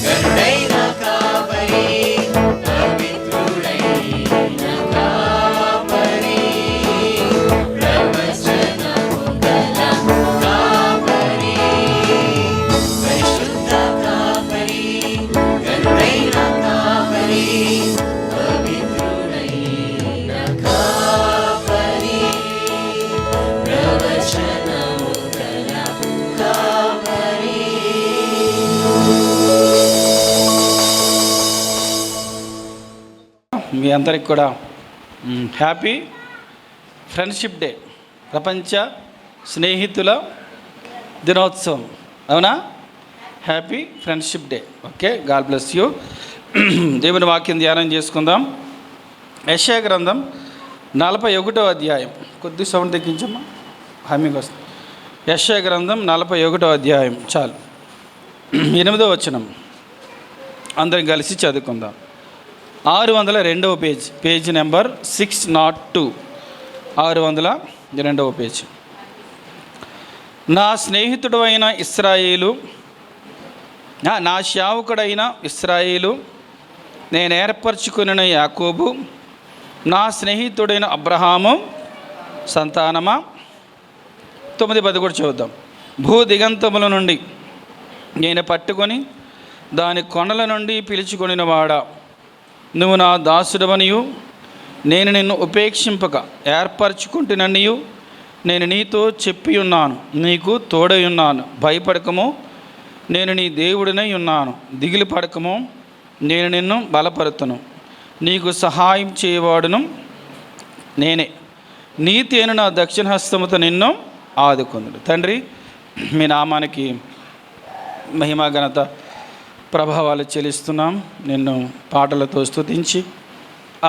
గరుడైన కాపరి, పవిత్రుడైన కాపరి, ప్రవచనము గల కాపరి, పరిశుద్ధ కాపరి, గరుడైన కాపరి, పవిత్రుడైన కాపరి, ప్రవచనము గల కాపరి. మీ అందరికి కూడా హ్యాపీ ఫ్రెండ్షిప్ డే, ప్రపంచ స్నేహితుల దినోత్సవం. అవునా? Happy friendship day. Okay, God bless you. దేవుని వాక్యం ధ్యానం చేసుకుందాం. యెషయా గ్రంథం 41వ అధ్యాయం. కొద్ది సౌండ్ తగ్గించమ్మా, హామీకి వస్తుంది. యెషయా గ్రంథం 41వ అధ్యాయం. చాలు, 8వ వచనం అందరం కలిసి చదువుకుందాం. 602వ పేజ్, పేజ్ నెంబర్ 602, 602వ పేజ్. నా స్నేహితుడు అయిన ఇశ్రాయేలు, నా సేవకుడైన ఇశ్రాయేలు, నేను ఏర్పరచుకున్న యాకోబు, నా స్నేహితుడైన అబ్రహాము సంతానమా. 9-10 కూడా చూద్దాం. భూ దిగంతముల నుండి నేను పట్టుకొని దాని కొనల నుండి పిలుచుకొనిన వాడా, నువ్వు నా దాసుడవనియు నేను నిన్ను ఉపేక్షింపక ఏర్పరచుకుంటుననియు నేను నీతో చెప్పి ఉన్నాను. నీకు తోడై ఉన్నాను. భయపడకము, నేను నీ దేవుడినై ఉన్నాను. దిగులు పడకము, నేను నిన్ను బలపరుతును. నీకు సహాయం చేయవాడును నేనే. నీతి అయిన నా దక్షిణ హస్తముతో నిన్ను ఆదుకుందును. తండ్రి, మీ నామానికి మహిమ ఘనత ప్రభావాలు చెల్లిస్తున్నాం. నిన్ను పాటలతో స్తుతించి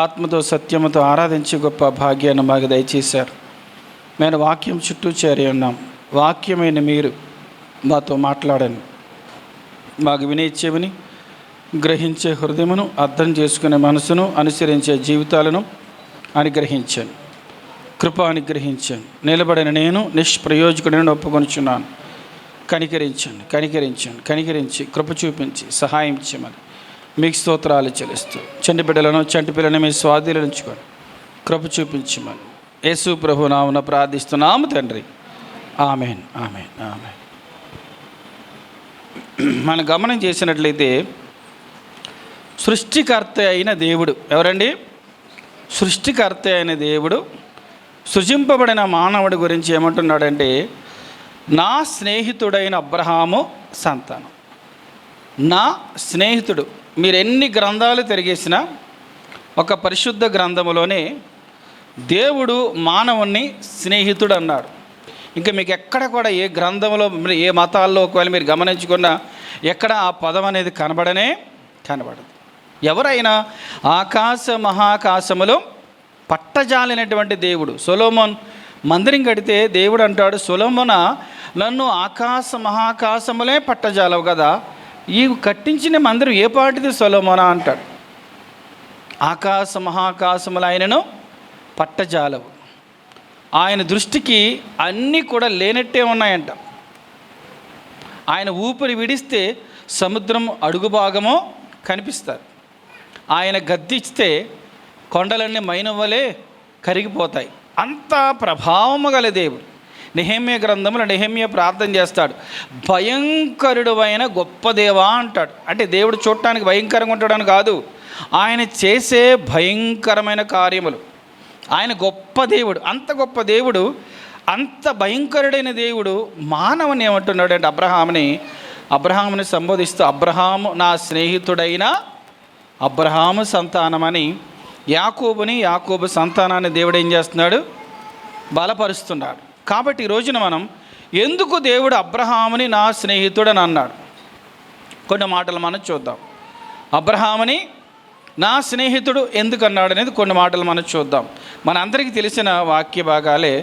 ఆత్మతో సత్యముతో ఆరాధించి గొప్ప భాగ్యాన్ని మాకు దయచేశారు. మేము వాక్యం చుట్టూ చేరి ఉన్నాం. వాక్యమైన మీరు మాతో మాట్లాడండి. మాకు వినే చెవిని, గ్రహించే హృదయమును, అర్థం చేసుకునే మనసును, అనుసరించే జీవితాలను అనుగ్రహించాను. కృప అనుగ్రహించాను. నిలబడిన నేను నిష్ప్రయోజకుడిని ఒప్పుకొనుచున్నాను. కనికరించండి, కనికరించండి, కనికరించి కృప చూపించి సహాయం చేయమని మీకు స్తోత్రాలు చెల్లిస్తూ చంటి బిడ్డలను, చంటి పిల్లని మీ స్వాధీనం ఉంచుకొని కృప చూపించమని యేసు ప్రభు నామమున ప్రార్థిస్తున్నాము తండ్రి. ఆమేన్, ఆమేన్, ఆమేన్. మనం గమనం చేసినట్లయితే సృష్టికర్త అయిన దేవుడు ఎవరండి? సృష్టికర్త అయిన దేవుడు సృజింపబడిన మానవుడి గురించి ఏమంటున్నాడంటే, నా స్నేహితుడైన అబ్రహాము సంతానం. నా స్నేహితుడు. మీరు ఎన్ని గ్రంథాలు తిరిగేసినా ఒక పరిశుద్ధ గ్రంథములోనే దేవుడు మానవుణ్ణి స్నేహితుడు అన్నాడు. ఇంకా మీకు ఎక్కడ కూడా ఏ గ్రంథంలో, ఏ మతాల్లో ఒకవేళ మీరు గమనించుకున్నా ఎక్కడ ఆ పదం అనేది కనబడదు. ఎవరైనా ఆకాశ మహాకాశములో పట్టజాలినటువంటి దేవుడు. సొలొమోన్ మందిరం కడితే దేవుడు అంటాడు, సొలొమోన నన్ను ఆకాశ మహాకాశములే పట్టజాలవు కదా, ఈ కట్టించిన మందిరం ఏ పాటిది సొలొమోనా అంటాడు. ఆకాశ మహాకాశములు ఆయనను పట్టజాలవు. ఆయన దృష్టికి అన్నీ కూడా లేనట్టే ఉన్నాయంట. ఆయన ఊపిరి విడిస్తే సముద్రం అడుగు భాగమో కనిపిస్తారు. ఆయన గద్దిస్తే కొండలన్నీ మైనవలే కరిగిపోతాయి. అంత ప్రభావము గల దేవుడు. నెహెమ్యా గ్రంథంలో నెహెమ్యా ప్రార్థన చేస్తాడు, భయంకరుడు అయిన గొప్ప దేవా అంటాడు. అంటే దేవుడు చూడటానికి భయంకరంగా ఉంటాడని కాదు, ఆయన చేసే భయంకరమైన కార్యములు. ఆయన గొప్ప దేవుడు. అంత గొప్ప దేవుడు, అంత భయంకరుడైన దేవుడు మానవుని ఏమంటున్నాడు అంటే అబ్రహాముని సంబోధిస్తూ, అబ్రహాము నా స్నేహితుడైన అబ్రహాము సంతానమని యాకోబు సంతానాన్ని దేవుడు ఏం చేస్తున్నాడు? బలపరుస్తున్నాడు. కాబట్టి ఈ రోజున మనం ఎందుకు దేవుడు అబ్రహాముని నా స్నేహితుడని అన్నాడు, కొన్ని మాటలు మనం చూద్దాం. అబ్రహాముని నా స్నేహితుడు ఎందుకు అన్నాడు అనేది కొన్ని మాటలు మనం చూద్దాం. మన అందరికీ తెలిసిన వాక్య భాగాలే.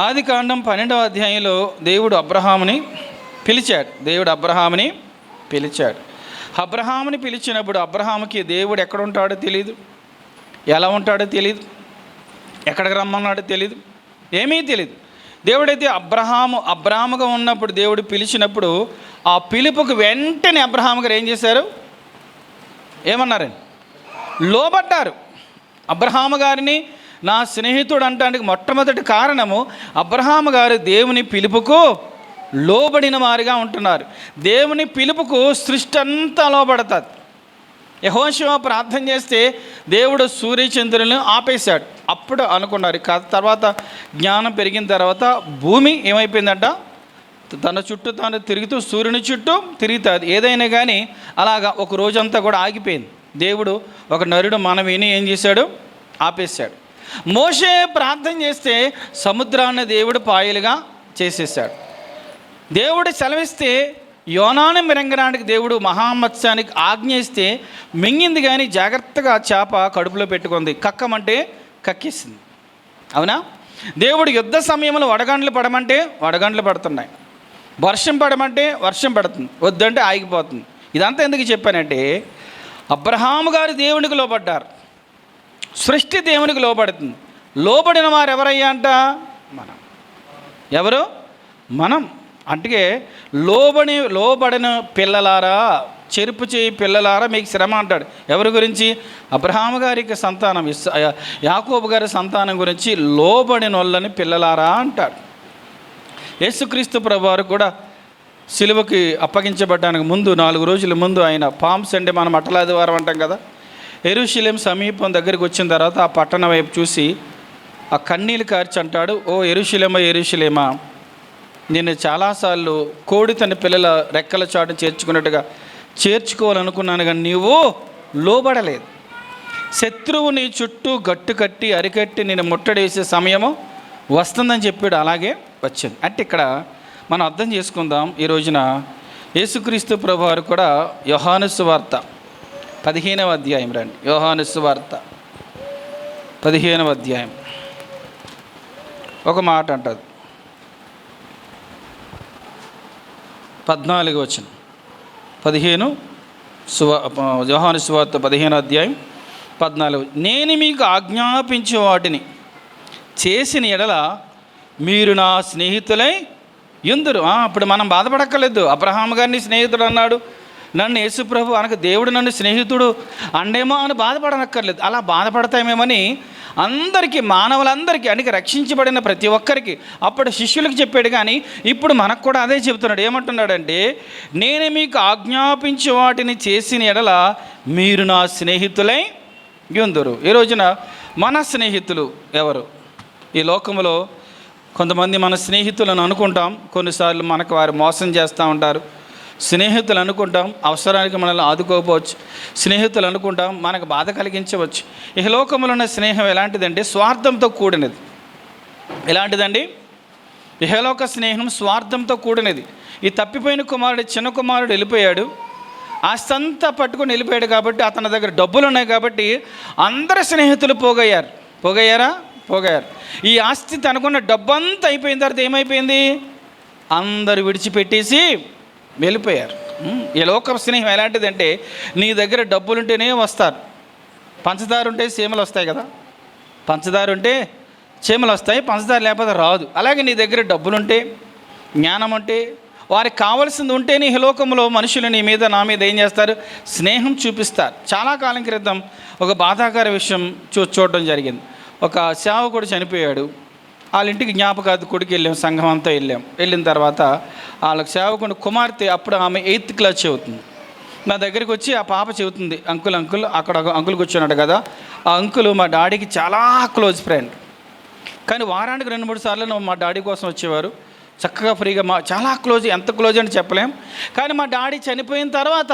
ఆదికాండం 12వ అధ్యాయంలో దేవుడు అబ్రహాముని పిలిచాడు. అబ్రహాముని పిలిచినప్పుడు అబ్రహాముకి దేవుడు ఎక్కడ ఉంటాడో తెలియదు, ఎలా ఉంటాడో తెలియదు, ఎక్కడికి రమ్మన్నాడో తెలియదు, ఏమీ తెలియదు. దేవుడైతే అబ్రహాముగా ఉన్నప్పుడు దేవుడు పిలిచినప్పుడు ఆ పిలుపుకు వెంటనే అబ్రహాము గారు ఏం చేశారు? ఏమన్నారండి? లోబడ్డారు. అబ్రహాము గారిని నా స్నేహితుడు అంటానికి మొట్టమొదటి కారణము అబ్రహాము గారు దేవుని పిలుపుకు లోబడిన వారిగా ఉంటున్నారు. దేవుని పిలుపుకు సృష్టి అంతా లోబడుతుంది. యెహోషువ ప్రార్థన చేస్తే దేవుడు సూర్యచంద్రులను ఆపేశాడు. అప్పుడు అనుకున్నారు. తర్వాత జ్ఞానం పెరిగిన తర్వాత భూమి ఏమైపోయిందంట, తన చుట్టూ తాను తిరుగుతూ సూర్యుని చుట్టూ తిరుగుతుంది. ఏదైనా కానీ అలాగా ఒక రోజంతా కూడా ఆగిపోయింది. దేవుడు ఒక నరుడు విని ఏం చేశాడు? ఆపేశాడు. మోషే ప్రార్థన చేస్తే సముద్రాన్ని దేవుడు పాయలుగా చేసేసాడు. దేవుడు సెలవిస్తే యోనాను మింగడానికి దేవుడు మహామత్స్యానికి ఆజ్ఞయిస్తే మింగింది, కానీ జాగ్రత్తగా చేప కడుపులో పెట్టుకుంది. కక్కమంటే కక్కేసింది. అవునా? దేవుడు యుద్ధ సమయంలో వడగండ్లు పడమంటే వడగండ్లు పడుతున్నాయి, వర్షం పడమంటే వర్షం పడుతుంది, వద్దంటే ఆగిపోతుంది. ఇదంతా ఎందుకు చెప్పానంటే అబ్రహాము గారు దేవునికి లోబడ్డారు. సృష్టి దేవునికి లోబడుతుంది. లోబడిన వారు ఎవరయ్యా అంట? మనం. ఎవరు? మనం. అంటే లోబడిన పిల్లలారా, చెరుపు చేయి పిల్లలారా మీకు శ్రమ అంటాడు. ఎవరి గురించి? అబ్రహాము గారికి సంతానం, యాకోబు గారి సంతానం గురించి లోబడిన వాళ్ళని పిల్లలారా అంటాడు. యేసుక్రీస్తు ప్రభువారు కూడా సిలువకి అప్పగించబడ్డానికి ముందు 4 రోజుల ముందు ఆయన పామ్స్ అంటే మనం అట్టలాదివారం అంటాం కదా, యెరూషలేం సమీపం దగ్గరికి వచ్చిన తర్వాత ఆ పట్టణం వైపు చూసి ఆ కన్నీళ్ళు కార్చి అంటాడు, ఓ యెరూషలేమా యెరూషలేమా, నేను చాలాసార్లు కోడి తన పిల్లల రెక్కల చాటు చేర్చుకున్నట్టుగా చేర్చుకోవాలనుకున్నాను, కానీ నీవు లోబడలేదు. శత్రువు నీ చుట్టూ గట్టు కట్టి అరికట్టి నేను ముట్టడేసే సమయము వస్తుందని చెప్పాడు. అలాగే వచ్చింది. అంటే ఇక్కడ మనం అర్థం చేసుకుందాం. ఈ రోజున యేసుక్రీస్తు ప్రభువారు కూడా యోహాను సువార్త 15వ అధ్యాయం రండి. యోహాను సువార్త 15వ అధ్యాయం ఒక మాట అంటది, 14 వచనం. యోహాను సువార్త 15వ అధ్యాయం 14. నేను మీకు ఆజ్ఞాపించే వాటిని చేసిన ఎడల మీరు నా స్నేహితులై యుందురు. అప్పుడు మనం బాధపడక్కర్లేదు. అబ్రహాము గారిని స్నేహితుడు అన్నాడు, నన్ను యేసుప్రభు అనక దేవుడు నన్ను స్నేహితుడు అండేమో అని బాధపడనక్కర్లేదు. అలా బాధపడతామేమని అందరికీ, మానవులందరికీ, అంటే రక్షించబడిన ప్రతి ఒక్కరికి అప్పుడు శిష్యులకు చెప్పాడు. కానీ ఇప్పుడు మనకు కూడా అదే చెబుతున్నాడు. ఏమంటున్నాడంటే, నేను మీకు ఆజ్ఞాపించే వాటిని చేసిన ఎడల మీరు నా స్నేహితులై యుందురు. ఈ రోజున మన స్నేహితులు ఎవరు? ఈ లోకంలో కొంతమంది మన స్నేహితులను అనుకుంటాం, కొన్నిసార్లు మనకు వారు మోసం చేస్తూ ఉంటారు. స్నేహితులు అనుకుంటాం అవసరానికి మనల్ని ఆదుకోకపోవచ్చు. స్నేహితులు అనుకుంటాం మనకు బాధ కలిగించవచ్చు. ఈ లోకంలో ఉన్న స్నేహం ఎలాంటిదంటే స్వార్థంతో కూడినది. ఎలాంటిదండి? ఇహలోక స్నేహం స్వార్థంతో కూడినది. ఈ తప్పిపోయిన కుమారుడు, చిన్న కుమారుడు వెళ్ళిపోయాడు, ఆస్తంతా పట్టుకొని వెళ్ళిపోయాడు. కాబట్టి అతని దగ్గర డబ్బులు ఉన్నాయి కాబట్టి అందరు స్నేహితులు పోగయ్యారా? ఈ ఆస్తి తనకున్న డబ్బంతా అయిపోయిన తర్వాత ఏమైపోయింది? అందరు విడిచిపెట్టేసి వెళ్ళిపోయారు. ఈ లోక స్నేహం ఎలాంటిదంటే నీ దగ్గర డబ్బులుంటేనే వస్తారు. పంచదార ఉంటే చీమలు వస్తాయి కదా, పంచదార ఉంటే చీమలు వస్తాయి, పంచదార లేకపోతే రాదు. అలాగే నీ దగ్గర డబ్బులుంటే, జ్ఞానం ఉంటే, వారికి కావాల్సింది ఉంటేనే ఈ లోకంలో మనుషులు నీ మీద, నా మీద ఏం చేస్తారు? స్నేహం చూపిస్తారు. చాలా కాలం క్రితం ఒక బాధాకర విషయం చూడడం జరిగింది. ఒక సేవకుడు చనిపోయాడు. వాళ్ళ ఇంటికి జ్ఞాపకార్థ కొడుకు వెళ్ళాం, సంఘం అంతా వెళ్ళిన తర్వాత వాళ్ళకి సేవకుడు కుమార్తె, అప్పుడు ఆమె 8th క్లాస్ చదువుతుంది. నా దగ్గరికి వచ్చి ఆ పాప చెబుతుంది, అంకుల్ అక్కడ అంకుల్ కూర్చున్నాడు కదా, ఆ అంకుల్ మా డాడీకి చాలా క్లోజ్ ఫ్రెండ్. కానీ వారానికి 2-3 సార్లు మా డాడీ కోసం వచ్చేవారు, చక్కగా ఫ్రీగా, చాలా క్లోజ్. ఎంత క్లోజ్ అని చెప్పలేం. కానీ మా డాడీ చనిపోయిన తర్వాత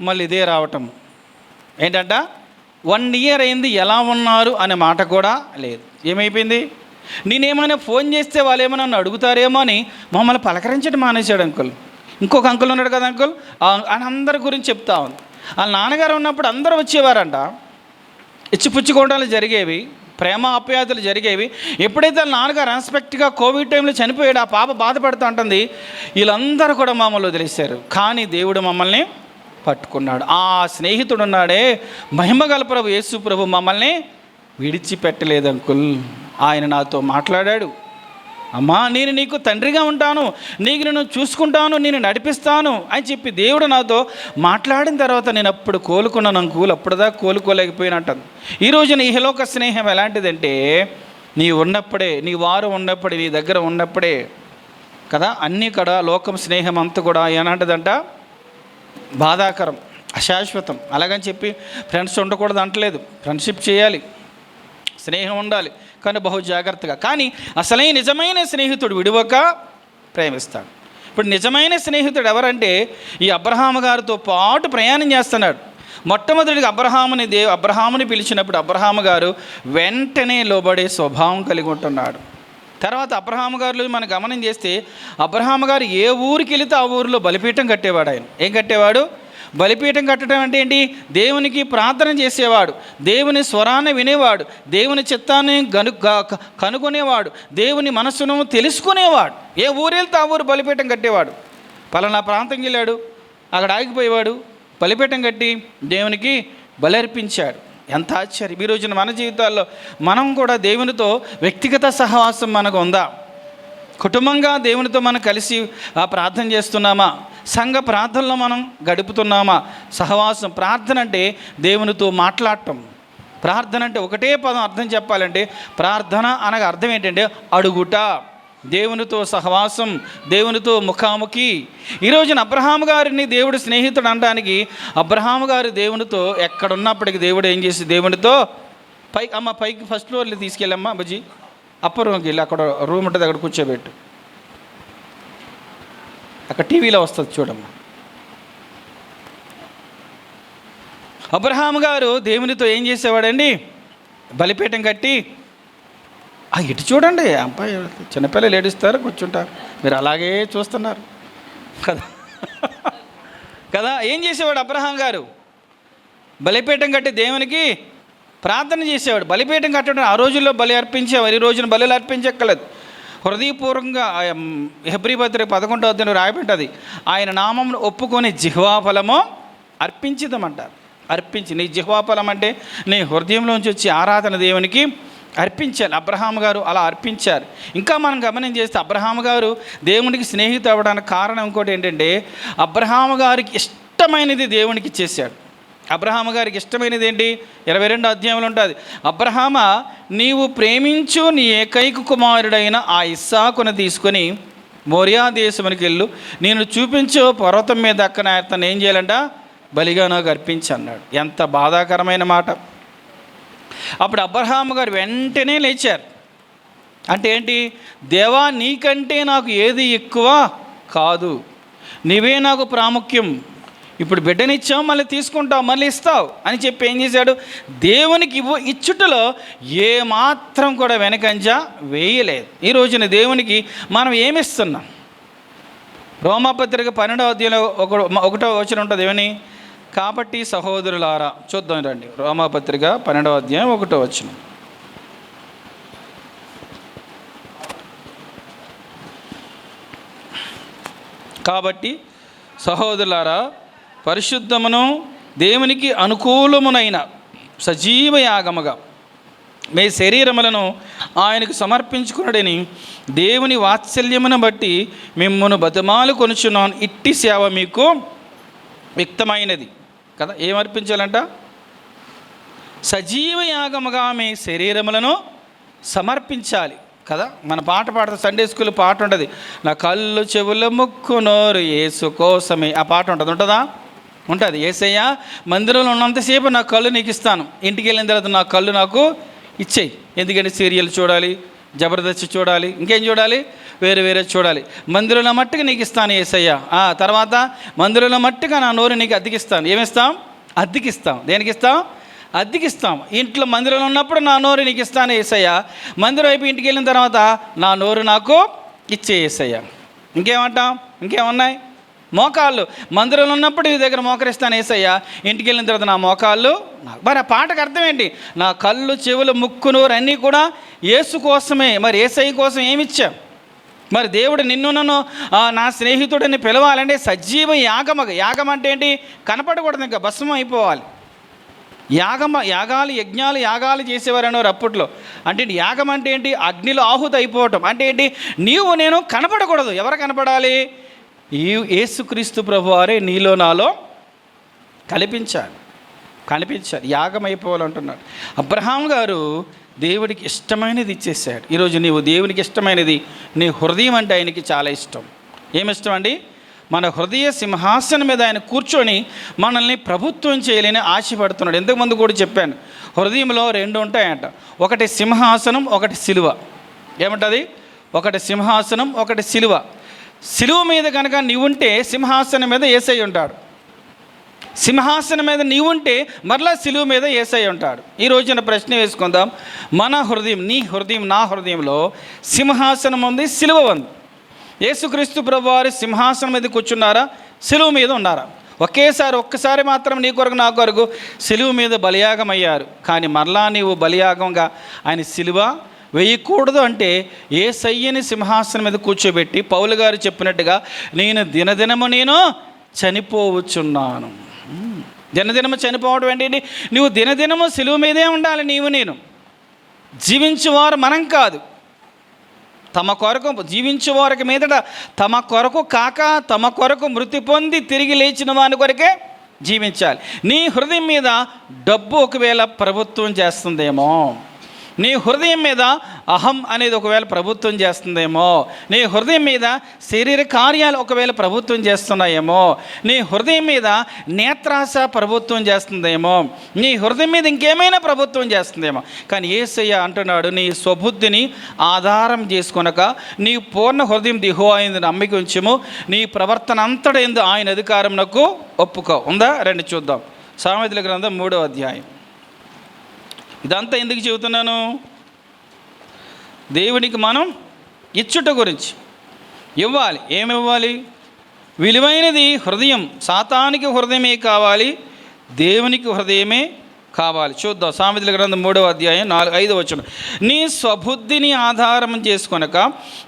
మళ్ళీ ఇదే రావటం ఏంటంట, 1 year అయింది, ఎలా ఉన్నారు అనే మాట కూడా లేదు. ఏమైపోయింది? నేనేమైనా ఫోన్ చేస్తే వాళ్ళు ఏమైనా నన్ను అడుగుతారేమో అని మమ్మల్ని పలకరించడం మానేశాడు అంకుల్. ఇంకొక అంకుల్ ఉన్నాడు కదా అంకుల్, అని అందరి గురించి చెప్తా ఉంది. వాళ్ళ నాన్నగారు ఉన్నప్పుడు అందరూ వచ్చేవారంట, ఇచ్చిపుచ్చుకోవడాలు జరిగేవి, ప్రేమ ఆప్యాయతలు జరిగేవి. ఎప్పుడైతే వాళ్ళ నాన్నగారు అన్ఎక్స్పెక్ట్గా కోవిడ్ టైంలో చనిపోయాడు, ఆ పాప బాధపడుతూ ఉంటుంది. వీళ్ళందరూ కూడా మమ్మల్ని వదిలేశారు. కానీ దేవుడు మమ్మల్ని పట్టుకున్నాడు. ఆ స్నేహితుడు ఉన్నాడే, మహిమగల ప్రభు యేసు ప్రభు మమ్మల్ని విడిచిపెట్టలేదు అంకుల్. ఆయన నాతో మాట్లాడాడు, అమ్మా నేను నీకు తండ్రిగా ఉంటాను, నీకు నేను చూసుకుంటాను, నేను నడిపిస్తాను అని చెప్పి దేవుడు నాతో మాట్లాడిన తర్వాత నేను అప్పుడు కోలుకున్నాను అంకుల్, అప్పుడుదాకా కోలుకోలేకపోయినట్టు. ఈరోజు నీ ఇహలోక స్నేహం ఎలాంటిదంటే నీ ఉన్నప్పుడే, నీ వారు ఉన్నప్పుడే, నీ దగ్గర ఉన్నప్పుడే కదా. అన్నీ కూడా లోకం స్నేహం అంతా కూడా ఏనాటిదంట బాధాకరం, అశాశ్వతం. అలాగని చెప్పి ఫ్రెండ్స్ ఉండకూడదు అంటలేదు, ఫ్రెండ్షిప్ చేయాలి, స్నేహం ఉండాలి, కానీ బహు జాగ్రత్తగా. కానీ అసలే నిజమైన స్నేహితుడు విడివక ప్రేమిస్తాడు. ఇప్పుడు నిజమైన స్నేహితుడు ఎవరంటే ఈ అబ్రహాము గారితో పాటు ప్రయాణం చేస్తున్నాడు. మొట్టమొదటిగా అబ్రహాముని పిలిచినప్పుడు అబ్రహాము గారు వెంటనే లోబడే స్వభావం కలిగి ఉంటున్నాడు. తర్వాత అబ్రహాము గారు మనం గమనం చేస్తే అబ్రహాము గారు ఏ ఊరికి వెళితే ఆ ఊరిలో బలిపీఠం కట్టేవాడు. ఆయన ఏం కట్టేవాడు? బలిపీఠం కట్టడం అంటే ఏంటి? దేవునికి ప్రార్థన చేసేవాడు, దేవుని స్వరాన్ని వినేవాడు, దేవుని చిత్తాన్ని కనుగొనేవాడు, దేవుని మనస్సును తెలుసుకునేవాడు. ఏ ఊరు వెళ్తే ఆ ఊరు బలిపీఠం కట్టేవాడు. పలానా ప్రాంతంకి వెళ్ళాడు, అక్కడ ఆగిపోయేవాడు, బలిపీఠం కట్టి దేవునికి బలి అర్పించాడు. ఎంత ఆశ్చర్యం! ఈ రోజున మన జీవితాల్లో మనం కూడా దేవునితో వ్యక్తిగత సహవాసం మనకు ఉందా? కుటుంబంగా దేవునితో మనం కలిసి ప్రార్థన చేస్తున్నామా? సంఘ ప్రార్థనలో మనం గడుపుతున్నామా? సహవాసం. ప్రార్థన అంటే దేవునితో మాట్లాడటం. ప్రార్థన అంటే ఒకటే పదం అర్థం చెప్పాలంటే ప్రార్థన అనగా అర్థం ఏంటంటే అడుగుట, దేవునితో సహవాసం, దేవునితో ముఖాముఖి. ఈరోజున అబ్రహాము గారిని దేవుడు స్నేహితుడు అనడానికి అబ్రహాము గారు దేవునితో ఎక్కడున్నప్పటికీ దేవుడు ఏం చేసి దేవునితో పైకి ఫస్ట్ ఫ్లోర్లో తీసుకెళ్ళమ్మా బుజ్జి, అప్పర్ రూమ్కి వెళ్ళి అక్కడ రూమ్ ఉంటుంది, అక్కడ కూర్చోబెట్టు, అక్కడ టీవీలో వస్తుంది చూడమ్మా. అబ్రహాము గారు దేవునితో ఏం చేసేవాడండి? బలిపీఠం కట్టి ఇటు చూడండి, అబ్బాయి చిన్నపిల్లలు ఏడుస్తారు, కూర్చుంటారు, మీరు అలాగే చూస్తున్నారు కదా కదా. ఏం చేసేవాడు అబ్రహాం గారు? బలిపీఠం కట్టి దేవునికి ప్రార్థన చేసేవాడు. బలిపీఠం కట్టడం ఆ రోజుల్లో బలి అర్పించేవారు, ఈ రోజున బలులు అర్పించక్కర్లేదు. హృదయపూర్వకంగా హెబ్రీ పత్రిక 11వ అధ్యాయంలో రాయబడ్డది, ఆయన నామమును ఒప్పుకొని జిహ్వాఫలము అర్పించిదమంటారు. అర్పించి, నీ జిహ్వాఫలం అంటే నీ హృదయంలోంచి వచ్చి ఆరాధన దేవునికి అర్పించాలి. అబ్రహాము గారు అలా అర్పించారు. ఇంకా మనం గమనం చేస్తే అబ్రహాము గారు దేవునికి స్నేహితుడు అవ్వడానికి కారణం ఇంకోటి ఏంటంటే అబ్రహాము గారికి ఇష్టమైనది దేవునికి చేశాడు. అబ్రహాము గారికి ఇష్టమైనది ఏంటి? 22వ అధ్యాయంలో ఉంటుంది, అబ్రహామ నీవు ప్రేమించు నీ ఏకైక కుమారుడైన ఆ ఇస్సాకును తీసుకొని మోరియా దేశమునికి వెళ్ళు, నేను చూపించు పర్వతం మీద అక్కన అతను ఏం చేయాలంట? బలిగా నాకు అర్పించి అన్నాడు. ఎంత బాధాకరమైన మాట! అప్పుడు అబ్రహాము గారు వెంటనే లేచారు. అంటే ఏంటి? దేవా, నీకంటే నాకు ఏది ఎక్కువ కాదు, నీవే నాకు ప్రాముఖ్యం. ఇప్పుడు బిడ్డనిచ్చావు, మళ్ళీ తీసుకుంటావు, మళ్ళీ ఇస్తావు అని చెప్పి ఏం చేశాడు? దేవునికి ఇచ్చుటలో ఏమాత్రం కూడా వెనకంజ వేయలేదు. ఈ రోజున దేవునికి మనం ఏమిస్తున్నాం? రోమాపత్రిక 12వ అధ్యాయంలో 1వ వచనం ఉంటుంది, ఏమని? కాబట్టి సహోదరులారా, చూద్దాం రండి. రోమాపత్రిక 12వ అధ్యాయం 1వ వచనం. కాబట్టి సహోదరులారా, పరిశుద్ధమును దేవునికి అనుకూలమునైన సజీవ యాగముగా మీ శరీరములను ఆయనకు సమర్పించుకున్నాడని దేవుని వాత్సల్యమును బట్టి మిమ్మును బతిమాలు కొనుచున్నాను. ఇట్టి సేవ మీకు వ్యక్తమైనది కదా. ఏమర్పించాలంట? సజీవ యాగముగా మీ శరీరములను సమర్పించాలి కదా. మన పాట పాడుతూ సండే స్కూల్ పాట ఉంటుంది, నా కళ్ళు చెవులు ముక్కు నోరు యేసు కోసమే. ఆ పాట ఉంటుందా? ఉంటుంది. యేసయ్య మందిరంలో ఉన్నంతసేపు నా కళ్ళు నీకు ఇస్తాను, ఇంటికి వెళ్ళిన తర్వాత నా కళ్ళు నాకు ఇచ్చేయి. ఎందుకంటే సీరియల్ చూడాలి, జబర్దస్త్ చూడాలి, ఇంకేం చూడాలి, వేరే వేరే చూడాలి. మందిరంలో మట్టుగా నీకు ఇస్తాను యేసయ్య. తర్వాత మందిరంలో మట్టుగా నా నోరు నీకు అద్దెకిస్తాను. ఏమిస్తాం? అద్దెకిస్తాం. దేనికి ఇస్తాం? అద్దెకిస్తాం. ఇంట్లో మందిరంలో ఉన్నప్పుడు నా నోరు నీకు ఇస్తాను యేసయ్య, మందిరం అయిపోయి ఇంటికి వెళ్ళిన తర్వాత నా నోరు నాకు ఇచ్చే యేసయ్య. ఇంకేమంటాం? ఇంకేమున్నాయి? మోకాళ్ళు మందిరంలో ఉన్నప్పుడు నీ దగ్గర మోకరిస్తాను యేసయ్య, ఇంటికి వెళ్ళిన తర్వాత నా మోకాళ్ళు నాకు. మరి ఆ పాటకు అర్థం ఏంటి? నా కళ్ళు చెవులు ముక్కు నోరు అన్నీ కూడా యేసు కోసమే. మరి యేసయ్య కోసం ఏమిచ్చాం? మరి దేవుడు నిన్ను నన్ను నా స్నేహితుడిని పిలవాలంటే సజీవ యాగం. యాగం అంటే ఏంటి? కనపడకూడదు, ఇంకా భస్మం అయిపోవాలి. యాగాలు చేసేవారు అనేవారు అప్పట్లో. అంటే యాగం అంటే ఏంటి? అగ్నిలో ఆహుతి అయిపోవటం. అంటే ఏంటి? నీవు నేను కనపడకూడదు. ఎవరు కనపడాలి? యేసుక్రీస్తు ప్రభువారే నీలో నాలో కనిపించాలి. యాగం అయిపోవాలంటున్నాడు. అబ్రహాం గారు దేవుడికి ఇష్టమైనది ఇచ్చేసాడు. ఈరోజు నీవు దేవునికి ఇష్టమైనది, నీ హృదయం అంటే ఆయనకి చాలా ఇష్టం. ఏమిష్టం అండి? మన హృదయ సింహాసనం మీద ఆయన కూర్చొని మనల్ని ప్రభుత్వం చేయాలని ఆశపడుతున్నాడు. ఇంతకుముందు కూడా చెప్పాను, హృదయంలో 2 ఉంటాయంట. ఒకటి సింహాసనం, ఒకటి సిలువ. ఏమంటది? ఒకటి సింహాసనం, ఒకటి సిలువ. సిలువ మీద కనుక నీవుంటే సింహాసనం మీద యేసయ్య ఉంటాడు. సింహాసనం మీద నీవుంటే మరలా సిలువ మీద యేసయ్య ఉంటాడు. ఈ రోజున ప్రశ్న వేసుకుందాం. మన హృదయం, నీ హృదయం, నా హృదయంలో సింహాసనం ఉంది, సిలువ ఉంది. యేసుక్రీస్తు ప్రభువారు సింహాసనం మీద కూర్చున్నారా? సిలువ మీద ఉన్నారా? ఒక్కసారి మాత్రం నీ కొరకు నా కొరకు సిలువ మీద బలియాగం అయ్యారు. కానీ మరలా నీవు బలియాగంగా ఆయన సిలువ వేయకూడదు అంటే యేసయ్యని సింహాసనం మీద కూర్చోబెట్టి పౌలు గారు చెప్పినట్టుగా నేను దినదినము చనిపోవచ్చున్నాను. దినదినము చనిపోవడం ఏంటి? నువ్వు దినదినము సిలువ మీదే ఉండాలి. నేను జీవించేవారు మనం కాదు, తమ కొరకు జీవించేవారికి మీదట తమ కొరకు కాక తమ కొరకు మృతి పొంది తిరిగి లేచిన వాని కొరకే జీవించాలి. నీ హృదయం మీద డబ్బు ఒకవేళ ప్రభుత్వం చేస్తుందేమో, నీ హృదయం మీద అహం అనేది ఒకవేళ ప్రభుత్వం చేస్తుందేమో, నీ హృదయం మీద శరీర కార్యాలు ఒకవేళ ప్రభుత్వం చేస్తున్నాయేమో, నీ హృదయం మీద నేత్రాశ ప్రభుత్వం చేస్తుందేమో, నీ హృదయం మీద ఇంకేమైనా ప్రభుత్వం చేస్తుందేమో. కానీ యేసయ్య అంటున్నాడు, నీ స్వబుద్ధిని ఆధారం చేసుకొనక నీ పూర్ణ హృదయం యెహోవాయందు నమ్మిక ఉంచుము, నీ ప్రవర్తన అంతటా యందు ఆయన అధికారమునకు ఒప్పుకో. ఉందా? రండి చూద్దాం. సామెతల గ్రంథం 3వ అధ్యాయం. ఇదంతా ఎందుకు చెబుతున్నాను? దేవునికి మనం ఇచ్చుట గురించి. ఇవ్వాలి. ఏమి ఇవ్వాలి? విలువైనది హృదయం. సాతానికి హృదయమే కావాలి, దేవునికి హృదయమే కావాలి. చూద్దాం. సామెతల గ్రంథం 3వ అధ్యాయం 4-5 వచనం. నీ స్వబుద్ధిని ఆధారం చేసుకొనక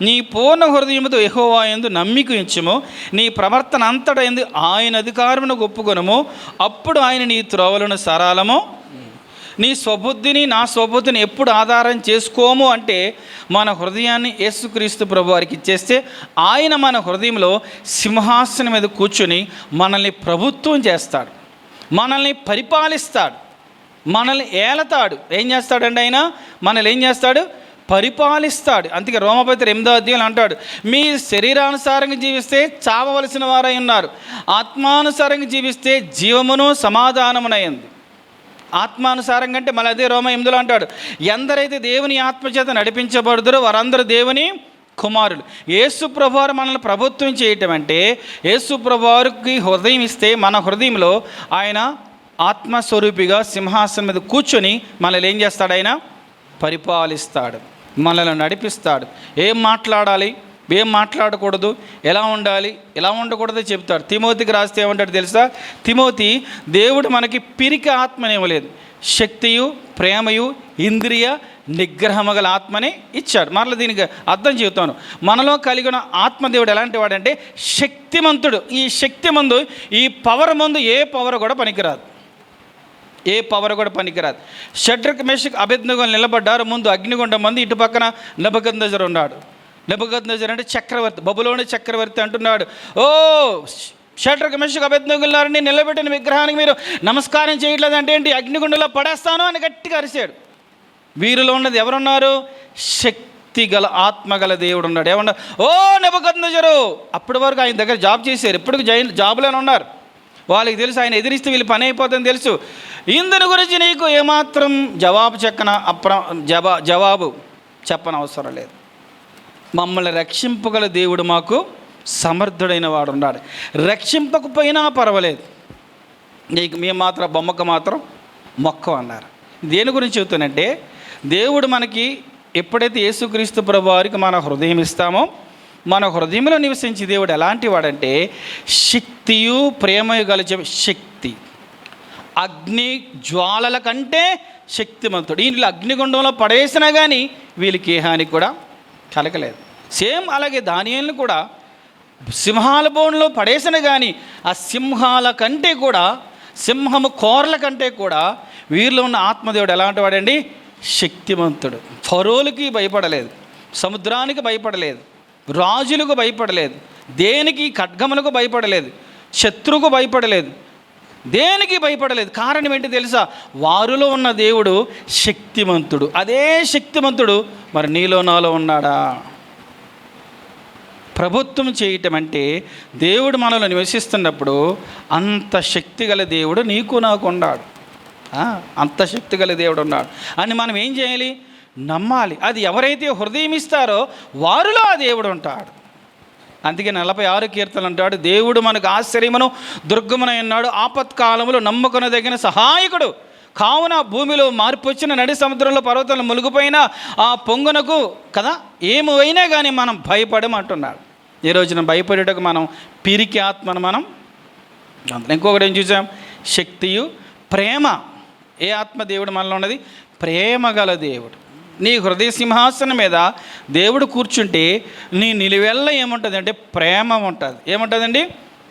నీ పూర్ణ హృదయముతో యెహోవా యందు నమ్మిక ఉంచుము, నీ ప్రవర్తన అంతటా యందు ఆయన అధికారమును ఒప్పుకొనుము, అప్పుడు ఆయన నీ త్రోవలను సరళము. నీ స్వబుద్ధిని, నా స్వబుద్ధిని ఎప్పుడు ఆధారం చేసుకోము అంటే మన హృదయాన్ని యేసుక్రీస్తు ప్రభువారికి ఇచ్చేస్తే ఆయన మన హృదయంలో సింహాసనం మీద కూర్చొని మనల్ని ప్రభుత్వం చేస్తాడు, మనల్ని పరిపాలిస్తాడు, మనల్ని ఏలతాడు. ఏం చేస్తాడండి ఆయన? మనల్ని ఏం చేస్తాడు? పరిపాలిస్తాడు. అందుకే రోమపత్రిక 8వ అధ్యాయం అంటాడు, మీ శరీరానుసారంగా జీవిస్తే చావవలసిన వారై ఉన్నారు, ఆత్మానుసారంగా జీవిస్తే జీవమును సమాధానమునైంది. ఆత్మానుసారంగా అంటే మళ్ళీ అదే రోమ 8లో అంటాడు, ఎందరైతే దేవుని ఆత్మచేత నడిపించబడుదురో వారందరూ దేవుని కుమారులు. యేసు ప్రభువారు మనల్ని ప్రభుత్వం చేయటం అంటే యేసు ప్రభువారికి హృదయం ఇస్తే మన హృదయంలో ఆయన ఆత్మస్వరూపిగా సింహాసనం మీద కూర్చొని మనల్ని ఏం చేస్తాడు? ఆయన పరిపాలిస్తాడు, మనల్ని నడిపిస్తాడు. ఏం మాట్లాడాలి, ఏం మాట్లాడకూడదు, ఎలా ఉండాలి, ఎలా ఉండకూడదో చెప్తాడు. తిమోతికి రాస్తే ఏమంటాడు తెలుసా? తిమోతి, దేవుడు మనకి పిరికి ఆత్మనివ్వలేదు, శక్తియు ప్రేమయు ఇంద్రియ నిగ్రహము గల ఆత్మని ఇచ్చాడు. మరలా దీనికి అర్థం చెబుతాను. మనలో కలిగిన ఆత్మదేవుడు ఎలాంటి వాడంటే శక్తిమంతుడు. ఈ శక్తి ముందు, ఈ పవర్ ముందు ఏ పవర్ కూడా పనికిరాదు, ఏ పవర్ కూడా పనికిరాదు. షడ్రక్ మేషక్ అబేద్నెగోలు నిలబడ్డారు. ముందు అగ్నిగుండం మంది, ఇటు పక్కన నెబుకద్నెజరు ఉన్నాడు. నెబుకద్నెజరు అంటే చక్రవర్తి, బబులోని చక్రవర్తి అంటున్నాడు, ఓ షడ్రక్ మేషక్ అబేద్నెగోలారిని నిలబెట్టిన విగ్రహానికి మీరు నమస్కారం చేయట్లేదు అంటే ఏంటి? అగ్నిగుండంలో పడేస్తాను అని గట్టిగా అరిశాడు. వీరిలో ఉన్నది ఎవరున్నారు? శక్తి గల ఆత్మ గల దేవుడు ఉన్నాడు. ఏమన్నారు? ఓ నెబుకద్నెజరు! అప్పటి వరకు ఆయన దగ్గర జాబ్ చేశారు, ఇప్పుడు జాబులోనే ఉన్నారు. వాళ్ళకి తెలుసు ఆయన ఎదిరిస్తే వీళ్ళు పని అయిపోతుందని తెలుసు. ఇందుని గురించి నీకు ఏమాత్రం జవాబు చెప్పనవసరం లేదు. మమ్మల్ని రక్షింపగల దేవుడు మాకు సమర్థుడైన వాడు ఉన్నాడు. రక్షింపకపోయినా పర్వాలేదు, నీకు మేము మాత్రం బొమ్మకు మాత్రం మొక్క అన్నారు. దేని గురించి చెబుతానంటే, దేవుడు మనకి ఎప్పుడైతే యేసుక్రీస్తు ప్రభువారికి మన హృదయం ఇస్తామో, మన హృదయంలో నివసించే దేవుడు ఎలాంటి వాడంటే శక్తియు ప్రేమయు గల శక్తి, అగ్ని జ్వాలల కంటే శక్తిమంతుడు. వీళ్ళు అగ్నిగుండంలో పడేసినా కానీ వీళ్ళకి ఏ హాని కూడా కలగలేదు. సేమ్ అలాగే దానియేలును కూడా సింహాల బోన్లో పడేసిన కానీ ఆ సింహాల కంటే కూడా, సింహము కోరల కంటే కూడా వీరిలో ఉన్న ఆత్మదేవుడు ఎలాంటి వాడండి? శక్తిమంతుడు. ఫరోలకి భయపడలేదు, సముద్రానికి భయపడలేదు, రాజులకు భయపడలేదు, దేనికి ఖడ్గములకు భయపడలేదు, శత్రువుకు భయపడలేదు, దేనికి భయపడలేదు. కారణం ఏంటి తెలుసా? వారిలో ఉన్న దేవుడు శక్తిమంతుడు. అదే శక్తిమంతుడు మరి నీలో నాలో ఉన్నాడా? ప్రభుత్వం చేయటం అంటే దేవుడు మనలో నివసిస్తున్నప్పుడు అంత శక్తి గల దేవుడు నీకు నాకు ఉన్నాడు. అంత శక్తి గల దేవుడు ఉన్నాడు అని మనం ఏం చేయాలి? నమ్మాలి. అది ఎవరైతే హృదయం ఇస్తారో వారిలో ఆ దేవుడు ఉంటాడు. అందుకే 46 కీర్తనలు అంటాడు, దేవుడు మనకు ఆశ్చర్యమును దుర్గమునై ఉన్నాడు, ఆపత్కాలములు నమ్ముకొనదగిన సహాయకుడు. కావున భూమిలో మార్పు వచ్చిన, నడి సముద్రంలో పర్వతాలు మునిగిపోయినా ఆ పొంగునకు కదా ఏమైనా కానీ మనం భయపడమంటున్నాడు. ఈ రోజున భయపడేటకు మనం పిరికి ఆత్మను మనం ఇంకొకటి ఏం చూసాం? శక్తియు ప్రేమ. ఏ ఆత్మ దేవుడు మనలో ఉన్నది? ప్రేమ గల దేవుడు. నీ హృదయ సింహాసనం మీద దేవుడు కూర్చుంటే నీ నిలువెల్ల ఏముంటుంది అంటే ప్రేమ ఉంటుంది. ఏముంటుందండి?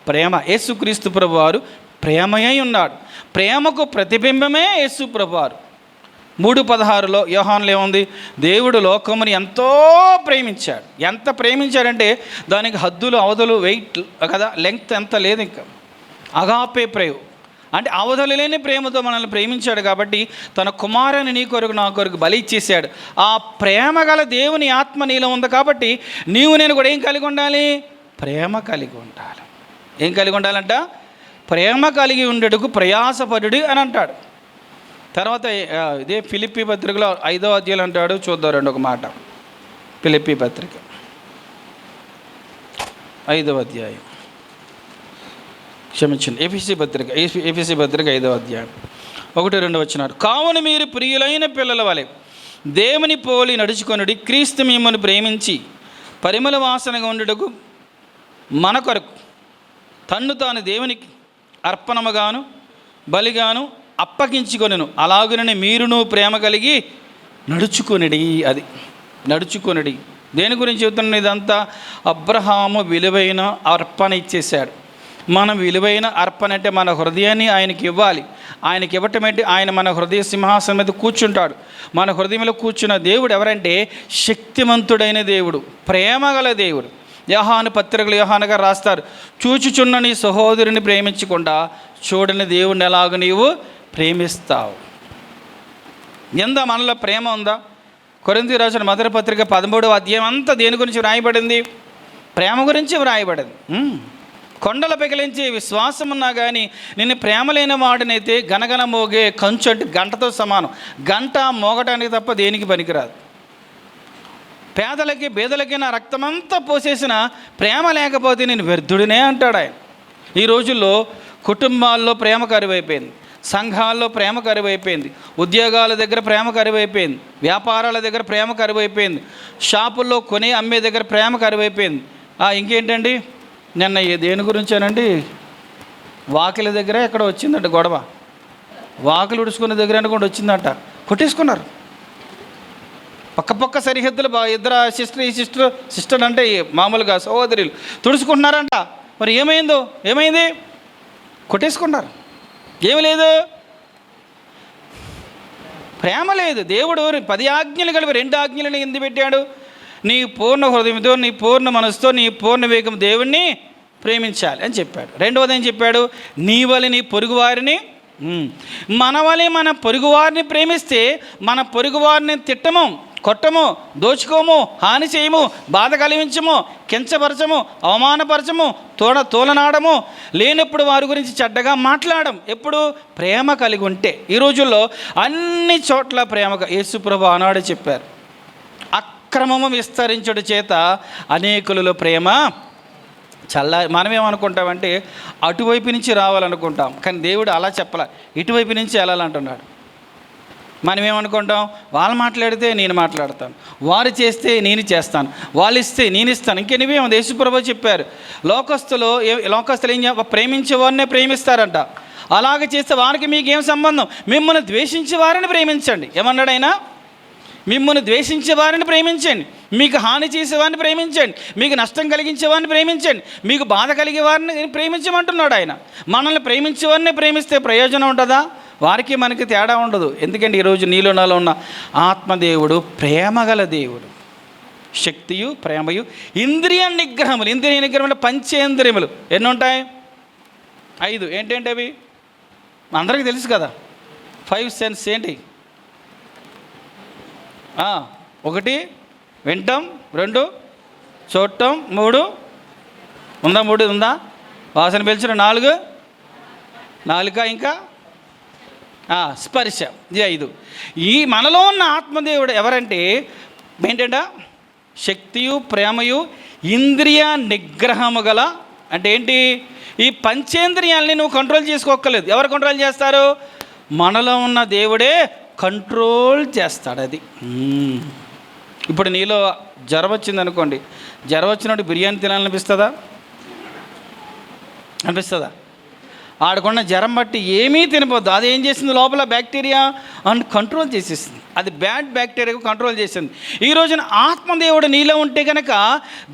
ప్రేమ. యేసుక్రీస్తు ప్రభువారు ప్రేమయై ఉన్నాడు. ప్రేమకు ప్రతిబింబమే యేసు ప్రభువారు. 3:16 యోహానులో ఏముంది? దేవుడు లోకముని ఎంతో ప్రేమించాడు. ఎంత ప్రేమించాడంటే దానికి హద్దులు, అవధులు, వెయిట్ కదా, లెంగ్త్ ఎంత లేదు. ఇంకా అగాపే ప్రేమ అంటే అవధులు లేని ప్రేమతో మనల్ని ప్రేమించాడు. కాబట్టి తన కుమారుని నీ కొరకు నా కొరకు బలి ఇచ్చేసాడు. ఆ ప్రేమ గల దేవుని ఆత్మ నీలో ఉంది కాబట్టి నీవు నేను కూడా ఏం కలిగి ఉండాలి? ప్రేమ కలిగి ఉండాలి. ఏం కలిగి ఉండాలంట? ప్రేమ కలిగి ఉండేటకు ప్రయాసపడుడి అని అంటాడు. తర్వాత ఇదే ఫిలిప్పీ పత్రికలో 5వ అధ్యాయం అంటాడు. చూద్దాం రెండు ఒక మాట. ఫిలిప్పీ పత్రిక 5వ అధ్యాయం, క్షమించండి, ఎఫెసీ పత్రిక 5వ అధ్యాయం 1-2 వచనాలు. కావున మీరు ప్రియులైన పిల్లల వలె దేవుని పోలి నడుచుకొనుడి, క్రీస్తు మిమ్మల్ని ప్రేమించి పరిమళ వాసనగా ఉండుటకు మన కొరకు తన్ను తాను దేవునికి అర్పణముగాను బలిగాను అప్పగించుకొనెను. అలాగుననే మీరును ప్రేమ కలిగి నడుచుకొనిడి. అది నడుచుకొనిడి. దేని గురించి చెబుతున్న ఇదంతా? అబ్రహాము విలువైన అర్పణ ఇచ్చేశాడు. మన విలువైన అర్పణ అంటే మన హృదయాన్ని ఆయనకి ఇవ్వాలి. ఆయనకి ఇవ్వటం ఏంటి? ఆయన మన హృదయ సింహాసనం మీద కూర్చుంటాడు. మన హృదయంలో కూర్చున్న దేవుడు ఎవరంటే శక్తిమంతుడైన దేవుడు, ప్రేమగల దేవుడు. యోహాను పత్రికలు యోహాను గారు రాస్తారు, చూచుచున్న నీ సహోదరుని ప్రేమించకుండా చూడని దేవుడిని ఎలాగ నీవు ప్రేమిస్తావు. ఎంత మనలో ప్రేమ ఉందా? కొరింథీ రాసిన మొదటి పత్రిక 13వ అధ్యాయం అంతా దేని గురించి వ్రాయబడింది? ప్రేమ గురించి వ్రాయబడింది. కొండల పెకిలించి విశ్వాసం ఉన్నా కానీ నిన్ను ప్రేమ లేని వాడినైతే గనగన మోగే కంచు అంటే గంటతో సమానం. గంట మోగటానికి తప్ప దేనికి పనికిరాదు. పేదలకి బేదలకి నా రక్తమంతా పోసేసిన ప్రేమ లేకపోతే నేను వ్యర్థుడినే అంటాడు ఆయన. ఈ రోజుల్లో కుటుంబాల్లో ప్రేమ కరువైపోయింది, సంఘాల్లో ప్రేమ కరువైపోయింది, ఉద్యోగాల దగ్గర ప్రేమ కరువైపోయింది, వ్యాపారాల దగ్గర ప్రేమ కరువైపోయింది, షాపుల్లో కొనే అమ్మే దగ్గర ప్రేమ కరువైపోయింది. ఇంకేంటండి, నిన్న దేని గురించానండి, వాకిల దగ్గర ఎక్కడ వచ్చిందంట గొడవ. వాకిలు ఉడుచుకునే దగ్గర అనుకోండి వచ్చిందంట, కొట్టేసుకున్నారు. పక్క సరిహద్దులు ఇద్దరు సిస్టర్ అంటే మామూలుగా సహోదరులు తుడుచుకుంటున్నారంట. మరి ఏమైంది? కొట్టేసుకున్నారు. ఏమి లేదు, ప్రేమ లేదు. దేవుడు 10 ఆజ్ఞలు కలిపి 2 ఆజ్ఞలను ఎందుకు పెట్టాడు? నీ పూర్ణ హృదయంతో, నీ పూర్ణ మనసుతో, నీ పూర్ణ వేగం దేవుణ్ణి ప్రేమించాలి అని చెప్పాడు. రెండవది ఏం చెప్పాడు? నీ వలె నీ పొరుగువారిని, మన వలె మన పొరుగువారిని ప్రేమిస్తే మన పొరుగువారిని తిట్టము, కొట్టము, దోచుకోము, హాని చేయము, బాధ కలిగించము, కించపరచము, అవమానపరచము, తోలనాడము, లేనప్పుడు వారి గురించి చెడ్డగా మాట్లాడము. ఎప్పుడు? ప్రేమ కలిగి ఉంటే. ఈ రోజుల్లో అన్ని చోట్ల ప్రేమగా యేసుప్రభు ఆనాడు చెప్పారు, అక్రమము విస్తరించుట చేత అనేకులలో ప్రేమ మనమేమనుకుంటామంటే అటువైపు నుంచి రావాలనుకుంటాం, కానీ దేవుడు అలా చెప్పలే, ఇటువైపు నుంచి వెళ్ళాలంటున్నాడు. మనం ఏమనుకుంటాం? వాళ్ళు మాట్లాడితే నేను మాట్లాడతాను, వారు చేస్తే నేను చేస్తాను, వాళ్ళు ఇస్తే నేను ఇస్తాను. ఇంకెనివేమో యేసుప్రభు చెప్పారు, లోకస్తులు ఏం ప్రేమించే వారినే ప్రేమిస్తారంట. అలాగే చేస్తే వారికి మీకేం సంబంధం? మిమ్మల్ని ద్వేషించే వారిని ప్రేమించండి. ఏమన్నాడు ఆయన? మిమ్మల్ని ద్వేషించే వారిని ప్రేమించండి, మీకు హాని చేసేవారిని ప్రేమించండి, మీకు నష్టం కలిగించే వారిని ప్రేమించండి, మీకు బాధ కలిగే వారిని ప్రేమించమంటున్నాడు ఆయన. మనల్ని ప్రేమించే వారిని ప్రేమిస్తే ప్రయోజనం ఉంటుందా? వారికి మనకి తేడా ఉండదు. ఎందుకంటే ఈరోజు నీలో నాలో ఉన్న ఆత్మదేవుడు ప్రేమగల దేవుడు. శక్తియు ప్రేమయు ఇంద్రియ నిగ్రహములు. ఇంద్రియ నిగ్రహములు పంచేంద్రియములు ఎన్ని ఉంటాయి? 5. ఏంటంటే అవి అందరికీ తెలుసు కదా. 5 సెన్స్ ఏంటి? 1 వింటం, 2 చూడటం, 3 ఉందా? 3 ఉందా? వాసన పీల్చడం, 4 నాలుక, ఇంకా స్పర్శ, ఇది 5. ఈ మనలో ఉన్న ఆత్మదేవుడు ఎవరంటే ఏంటంట? శక్తియు ప్రేమయు ఇంద్రియ నిగ్రహము గల. అంటే ఏంటి? ఈ పంచేంద్రియాలని నువ్వు కంట్రోల్ చేసుకోక్కర్లేదు. ఎవరు కంట్రోల్ చేస్తారు? మనలో ఉన్న దేవుడే కంట్రోల్ చేస్తాడు. అది ఇప్పుడు నీలో జ్వరం వచ్చింది అనుకోండి, జ్వరం వచ్చినప్పుడు బిర్యానీ తినాలనిపిస్తుందా? అనిపిస్తుందా? ఆడకున్న జ్వరం బట్టి ఏమీ తినపోద్దు. అది ఏం చేసింది? లోపల బ్యాక్టీరియా అండ్ కంట్రోల్ చేసేసింది. అది బ్యాడ్ బ్యాక్టీరియాకు కంట్రోల్ చేసింది. ఈ రోజున ఆత్మదేవుడు నీలో ఉంటే కనుక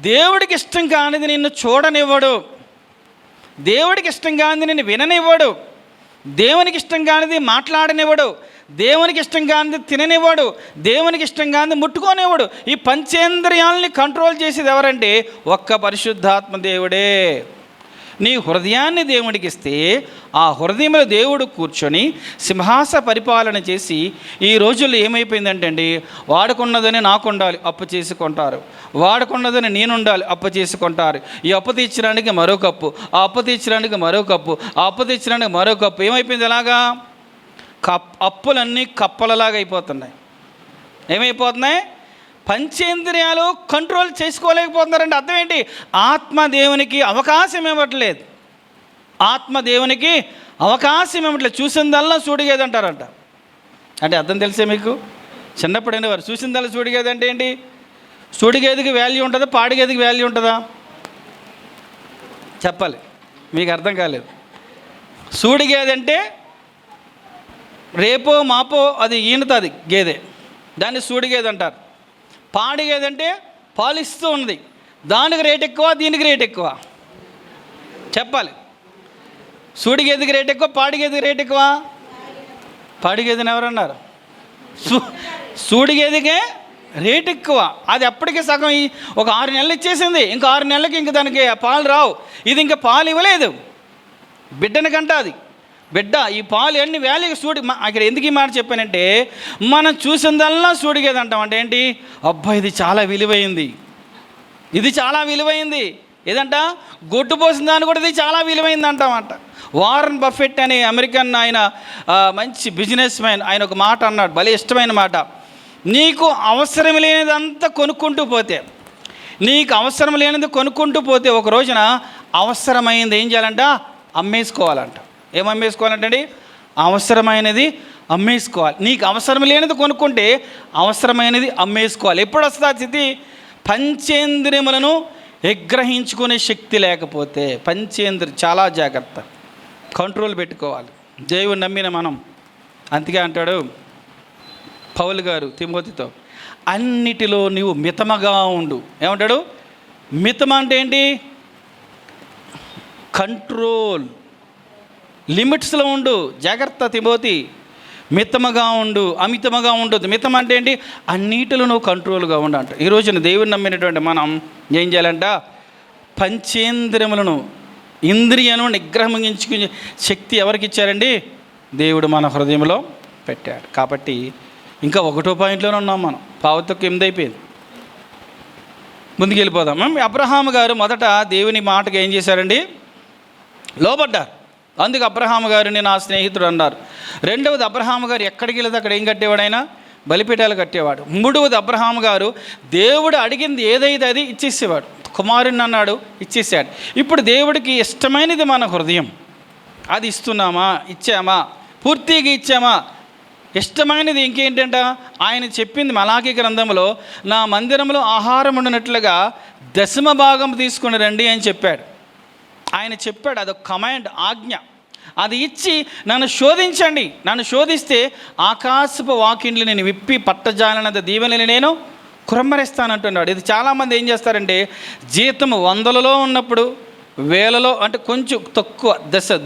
దేవుడికి ఇష్టం కానిది నిన్ను చూడనివ్వడు, దేవుడికి ఇష్టం కానిది నిన్ను విననివ్వడు, దేవునికి ఇష్టం కానిది మాట్లాడనివ్వడు, దేవునికి ఇష్టం కానిది తిననివ్వడు, దేవునికి ఇష్టం కానిది ముట్టుకోనివ్వడు. ఈ పంచేంద్రియాలని కంట్రోల్ చేసేది ఎవరంటే ఒక్క పరిశుద్ధాత్మ దేవుడే. నీ హృదయాన్ని దేవుడికి ఇస్తే ఆ హృదయంలో దేవుడు కూర్చొని సింహాస పరిపాలన చేసి, ఈ రోజుల్లో ఏమైపోయిందంటే అండి, వాడుకున్నదని నాకు ఉండాలి అప్పు చేసుకుంటారు, వాడుకున్నదని నేను ఉండాలి అప్పు చేసుకుంటారు. ఈ అప్పు తీర్చడానికి మరో కప్పు, ఆ అప్పు తీర్చడానికి మరో కప్పు, ఆ అప్పు తీర్చడానికి మరో కప్పు. ఏమైపోయింది? అలాగా అప్పులన్నీ కప్పలలాగా అయిపోతున్నాయి. ఏమైపోతున్నాయి? పంచేంద్రియాలు కంట్రోల్ చేసుకోలేకపోతున్నారంటే అర్థం ఏంటి? ఆత్మదేవునికి అవకాశం ఇవ్వట్లేదు. ఆత్మదేవునికి అవకాశం ఇవ్వట్లేదు. చూసిందల్లా సూడిగేది అంటారంట. అంటే అర్థం తెలిసే మీకు? చిన్నప్పుడు వారు చూసిందల్లా సూడిగేది అంటే ఏంటి? సూడిగేదికి వాల్యూ ఉంటుందా? పాడిగేదికి వాల్యూ ఉంటుందా? చెప్పాలి, మీకు అర్థం కాలేదు. సూడిగేది అంటే రేపో మాపో అది ఈనుతుంది గేదె, దాన్ని సూడిగేది అంటారు. పాడిగేదంటే పాలిస్తూ ఉంది, దానికి రేట్ ఎక్కువ, దీనికి రేట్ ఎక్కువ. చెప్పాలి, సూడిగేదికి రేట్ ఎక్కువ, పాడిగేదికి రేట్ ఎక్కువ. పాడిగేదిని ఎవరన్నారు? సూడిగేదికే రేట్ ఎక్కువ. అది అప్పటికే సగం ఒక 6 నెలలు ఇచ్చేసింది, ఇంకా 6 నెలలకి ఇంక దానికి పాలు రావు. ఇది ఇంకా పాలు ఇవ్వలేదు, బిడ్డని కంట అది బిడ్డ. ఈ పాలు అన్ని వ్యాలీకి అక్కడ ఎందుకు ఈ మాట చెప్పానంటే, మనం చూసిందల్లా సూడిగేది అంటాం. అంటే ఏంటి? అబ్బా ఇది చాలా విలువైంది, ఇది చాలా విలువైంది. ఏదంట? గొడ్డు పోసిన దాన్ని కూడా ఇది చాలా విలువైంది అంటామంట. వారన్ బఫెట్ అనే అమెరికన్ ఆయన మంచి బిజినెస్ మ్యాన్, ఆయన ఒక మాట అన్నాడు, భలే ఇష్టమైన మాట. నీకు అవసరం లేనిదంతా కొనుక్కుంటూ పోతే, నీకు అవసరం లేనిది కొనుక్కుంటూ పోతే ఒక రోజున అవసరమైనది ఏం చేయాలంట? అమ్మేసుకోవాలంట. ఏం అమ్మేసుకోవాలంటే? అవసరమైనది అమ్మేసుకోవాలి. నీకు అవసరం లేనిది కొనుక్కుంటే అవసరమైనది అమ్మేసుకోవాలి. ఎప్పుడు వస్తుంది ఆ స్థితి? పంచేంద్రియములను నిగ్రహించుకునే శక్తి లేకపోతే. చాలా జాగ్రత్త, కంట్రోల్ పెట్టుకోవాలి. దేవుని నమ్మిన మనం. అందుకే అంటాడు పౌలు గారు తిమోతితో, అన్నిటిలో నీవు మితముగా ఉండు. ఏమంటాడు? మితం అంటే ఏంటి? కంట్రోల్, లిమిట్స్లో ఉండు. జాగ్రత్త తిమోతి, మితముగా ఉండు, అమితముగా ఉండదు. మితం అంటే ఏంటి? అన్నిటిలో నువ్వు కంట్రోల్గా ఉండు అంట. ఈ రోజున దేవుని నమ్మినటువంటి మనం ఏం చేయాలంట? పంచేంద్రియములను, ఇంద్రియను నిగ్రహించుకునే శక్తి ఎవరికి ఇచ్చారండి? దేవుడు మన హృదయంలో పెట్టాడు. కాబట్టి ఇంకా 1వ పాయింట్లోనే ఉన్నాం మనం. పావుతకు 8 అయిపోయింది. ముందుకు వెళ్ళిపోదాం. అబ్రహాము గారు మొదట దేవుని మాటకు ఏం చేశారండి? లోబడ్డారు. అందుకు అబ్రహాము గారిని నా స్నేహితుడు అన్నారు. 2వది, అబ్రహాము గారు ఎక్కడికి వెళ్ళదు అక్కడ ఏం కట్టేవాడు? ఆయన బలిపీఠాలు కట్టేవాడు. 3వది, అబ్రహాము గారు దేవుడు అడిగింది ఏదైతే అది ఇచ్చేసేవాడు. కుమారుని అన్నాడు, ఇచ్చేసాడు. ఇప్పుడు దేవుడికి ఇష్టమైనది మన హృదయం. అది ఇస్తున్నామా? ఇచ్చామా? పూర్తిగా ఇచ్చామా? ఇష్టమైనది ఇంకేంటంట? ఆయన చెప్పింది మలాకీ గ్రంథంలో, నా మందిరంలో ఆహారం ఉండినట్లుగా 10వ భాగం తీసుకుని రండి అని చెప్పాడు. ఆయన చెప్పాడు, అదొక కమాండ్, ఆజ్ఞ. అది ఇచ్చి నన్ను శోధించండి, నన్ను శోధిస్తే ఆకాశపు వాకిండ్లు నేను విప్పి పట్టజాలనంత దీవెనని నేను కుమ్మరిస్తానంటున్నాడు. ఇది చాలామంది ఏం చేస్తారంటే, జీతం 100లలో ఉన్నప్పుడు, 1000లో అంటే కొంచెం తక్కువ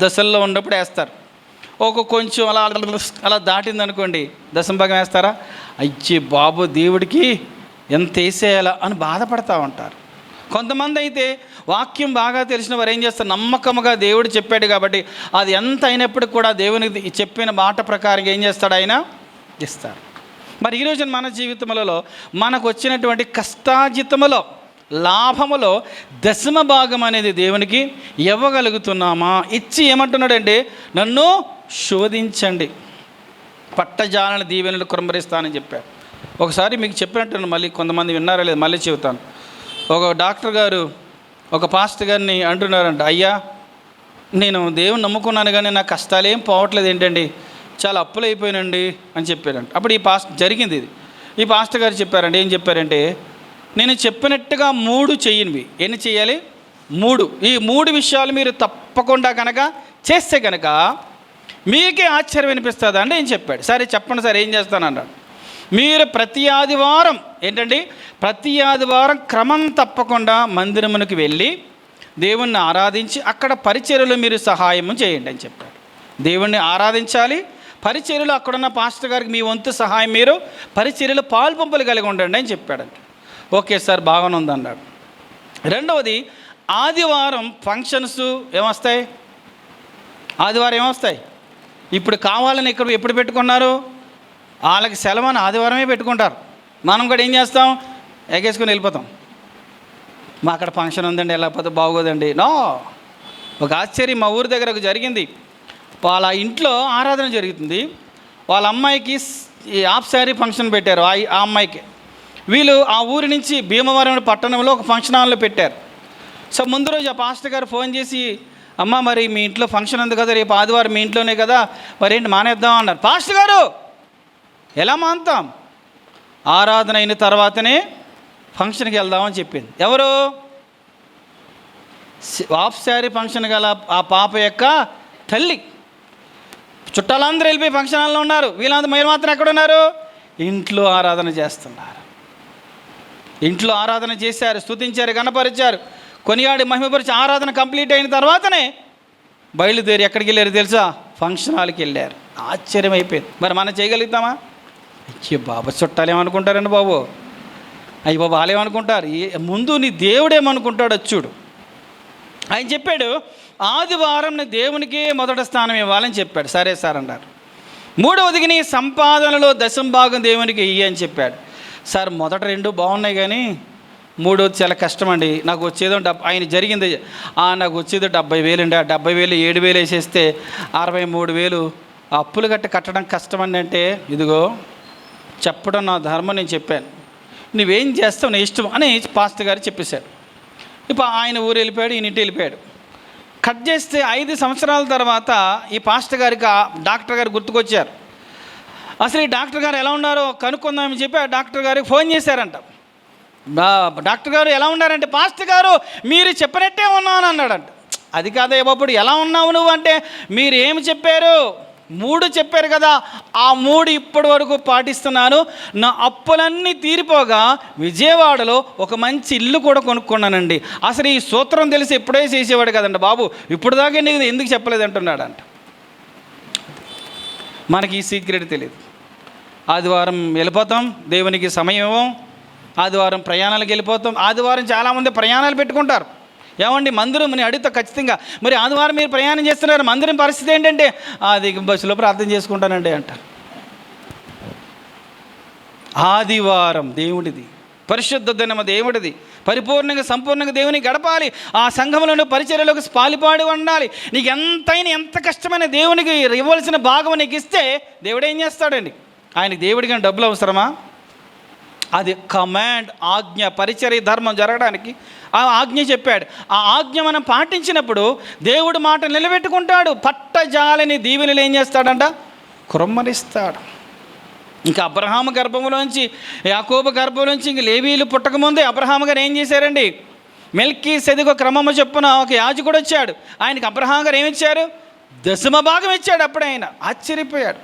దశల్లో ఉన్నప్పుడు వేస్తారు. కొంచెం అలా అలా దాటింది అనుకోండి, దశమ భాగం వేస్తారా? అయ్యే బాబు, దేవుడికి ఎంత వేసేయాలా అని బాధపడతా ఉంటారు. కొంతమంది అయితే వాక్యం బాగా తెలిసిన వారు ఏం చేస్తారు, నమ్మకముగా దేవుడు చెప్పాడు కాబట్టి అది ఎంత అయినప్పటికి కూడా దేవునికి చెప్పిన మాట ప్రకారం ఏం చేస్తాడు, ఆయన ఇస్తారు. మరి ఈరోజు మన జీవితములలో మనకు వచ్చినటువంటి కష్టాజితములో, లాభములో దశమ భాగం అనేది దేవునికి ఇవ్వగలుగుతున్నామా? ఇచ్చి ఏమంటున్నాడంటే, నన్ను శోధించండి, పట్టజాలని దీవెనలు కుమ్మరిస్తానని చెప్పాడు. ఒకసారి మీకు చెప్పినట్టు మళ్ళీ కొంతమంది విన్నారా లేదు, మళ్ళీ చెబుతాను. ఒక డాక్టర్ గారు ఒక పాస్టర్ గారిని అంటున్నారంట, అయ్యా నేను దేవుని నమ్ముకున్నాను కానీ నాకు కష్టాలు ఏం పోవట్లేదు ఏంటండి, చాలా అప్పులు అయిపోయానండి అని చెప్పారంట. అప్పుడు జరిగింది ఇది. ఈ పాస్టర్ గారు చెప్పారండి, ఏం చెప్పారంటే, నేను చెప్పినట్టుగా 3 చెయ్యనివి. ఎన్ని చేయాలి? 3. ఈ 3 విషయాలు మీరు తప్పకుండా కనుక చేస్తే కనుక మీకే ఆశ్చర్యం వినిపిస్తుంది అంటే ఏం చెప్పాడు. సరే చెప్పండి సార్, ఏం చేస్తానన్నాడు. మీరు ప్రతి ఆదివారం ఏంటండి, ప్రతి ఆదివారం క్రమం తప్పకుండా మందిరమునికి వెళ్ళి దేవుణ్ణి ఆరాధించి అక్కడ పరిచర్యలో మీరు సహాయం చేయండి అని చెప్పాడు. దేవుణ్ణి ఆరాధించాలి, పరిచర్యలో అక్కడున్న పాస్టర్ గారికి మీ వంతు సహాయం, మీరు పరిచర్యలో పాల్పంపులు కలిగి ఉండండి అని చెప్పాడంట. ఓకే సార్, బాగానే ఉంది అన్నాడు. రెండవది, ఆదివారం ఫంక్షన్స్ ఏమొస్తాయి, ఆదివారం ఏమొస్తాయి. ఇప్పుడు కావాలని ఇక్కడ ఎప్పుడు పెట్టుకున్నారు, వాళ్ళకి సెలవుని ఆదివారమే పెట్టుకుంటారు. మనం కూడా ఏం చేస్తాం, ఎగేసుకొని వెళ్ళిపోతాం. మా అక్కడ ఫంక్షన్ ఉందండి, వెళ్ళకపోతే బాగోదండి. నో, ఒక ఆశ్చర్యం మా ఊరి దగ్గర జరిగింది. వాళ్ళ ఇంట్లో ఆరాధన జరుగుతుంది. వాళ్ళ అమ్మాయికి ఈ హాఫ్ శారీ ఫంక్షన్ పెట్టారు. ఆ అమ్మాయికి వీళ్ళు ఆ ఊరి నుంచి భీమవరం పట్టణంలో ఒక ఫంక్షన్ హాల్లో పెట్టారు. సో ముందు రోజు ఆ పాస్టర్ గారు ఫోన్ చేసి, అమ్మ మరి మీ ఇంట్లో ఫంక్షన్ ఉంది కదా, రేపు ఆదివారం మీ ఇంట్లోనే కదా, మరేంటి మానేద్దాం అన్నారు. పాస్టర్ గారు, ఎలా మానుతాం, ఆరాధన అయిన తర్వాతనే ఫంక్షన్కి వెళ్దామని చెప్పింది. ఎవరు? హాఫ్ శారీ ఫంక్షన్ గల ఆ పాప యొక్క తల్లి. చుట్టాలందరూ వెళ్ళిపోయి ఫంక్షన్ హాల్లో ఉన్నారు, వీళ్ళందరూ మీరు మాత్రం ఎక్కడున్నారు, ఇంట్లో ఆరాధన చేస్తున్నారు. ఇంట్లో ఆరాధన చేశారు, స్తుతించారు, గణపరిచారు, కొనియాడి మహిమపరిచి ఆరాధన కంప్లీట్ అయిన తర్వాతనే బయలుదేరి ఎక్కడికి వెళ్ళారు తెలుసా, ఫంక్షన్ హాల్కి వెళ్ళారు. ఆశ్చర్యం అయిపోయింది. మరి మనం చేయగలుగుతామా? అయ్యో బాబు, చుట్టాలు ఏమనుకుంటారండి బాబు, అయ్యి బాబు వాళ్ళు ఏమనుకుంటారు, ముందు నీ దేవుడేమనుకుంటాడో చూడు. ఆయన చెప్పాడు, ఆదివారం దేవునికి మొదటి స్థానం ఇవ్వాలని చెప్పాడు. సరే సార్ అన్నారు. మూడవదికి నీ సంపాదనలో దశమ భాగం దేవునికి ఇయ్యి అని చెప్పాడు. సార్ మొదట 2 బాగున్నాయి కానీ మూడోది చాలా కష్టం అండి, నాకు వచ్చేదో ఆయన జరిగింది, నాకు వచ్చేదో 70,000 అండి, ఆ 70,000 7,000 వేసేస్తే 63,000 అప్పులు కట్టడం కష్టమండి. అంటే ఇదిగో చెప్పడం నా ధర్మం, నేను చెప్పాను, నువ్వేం చేస్తావు నీ ఇష్టం అని పాస్టర్ గారు చెప్పేశాడు. ఇప్పుడు ఆయన ఊరు వెళ్ళిపోయాడు, ఈయన ఇంటి వెళ్ళిపోయాడు. కట్ చేస్తే 5 సంవత్సరాల తర్వాత ఈ పాస్టర్ గారికి డాక్టర్ గారు గుర్తుకొచ్చారు. అసలు ఈ డాక్టర్ గారు ఎలా ఉన్నారో కనుక్కుందామని చెప్పి ఆ డాక్టర్ గారికి ఫోన్ చేశారంట. డాక్టర్ గారు ఎలా ఉన్నారంటే, పాస్టర్ గారు మీరు చెప్పినట్టే ఉన్నాను అన్నాడంట. అది కాదే బాబుడు, ఎలా ఉన్నావు నువ్వు అంటే, మీరు ఏమి చెప్పారు, 3 చెప్పారు కదా, ఆ 3 ఇప్పటి వరకు పాటిస్తున్నాను, నా అప్పులన్నీ తీరిపోగా విజయవాడలో ఒక మంచి ఇల్లు కూడా కొనుక్కున్నానండి. అసలు ఈ సూత్రం తెలిసి ఎప్పుడే చేసేవాడు కదండి బాబు, ఇప్పుడు దాకా నీకు ఎందుకు చెప్పలేదు అంటున్నాడంట. మనకి ఈ సీక్రెట్ తెలియదు. ఆదివారం వెళ్ళిపోతాం, దేవునికి సమయం ఇవ్వం, ఆదివారం ప్రయాణాలకు వెళ్ళిపోతాం. ఆదివారం చాలామంది ప్రయాణాలు పెట్టుకుంటారు. ఏమండి మందిరం అని అడిగితే ఖచ్చితంగా, మరి ఆదివారం మీరు ప్రయాణం చేస్తున్నారు, మందిరం పరిస్థితి ఏంటంటే, అది బస్సులో ప్రార్థన చేసుకుంటానండి అంటారు. ఆదివారం దేవుడిది, పరిశుద్ధ దినము దేవుడిది, పరిపూర్ణంగా సంపూర్ణంగా దేవుని గడపాలి. ఆ సంఘంలోని పరిచర్యలోకి పాలుపాడి ఉండాలి. నీకు ఎంతైనా ఎంత కష్టమైన దేవునికి ఇవ్వాల్సిన భాగం నీకు ఇస్తే దేవుడు ఏం చేస్తాడండి? ఆయనకి దేవుడికి డబ్బులు అవసరమా? అది కమాండ్, ఆజ్ఞ, పరిచర్య ధర్మం జరగడానికి ఆ ఆజ్ఞ చెప్పాడు. ఆ ఆజ్ఞ మనం పాటించినప్పుడు దేవుడు మాట నిలబెట్టుకుంటాడు. పట్టజాలని దీవెనలు ఏం చేస్తాడంట? కుమ్మరిస్తాడు. ఇంకా అబ్రహాము గర్భంలోంచి, యాకోబు గర్భంలోంచి ఇంక లేవీలు పుట్టకముందే అబ్రహాము గారు ఏం చేశారండి? మెల్కీసెదెకు క్రమము చొప్పున ఒక యాజకుడు వచ్చాడు. ఆయనకి అబ్రహాము గారు ఏమిచ్చారు? దశమ భాగం ఇచ్చాడు. అప్పుడే ఆయన ఆశ్చర్యపోయాడు.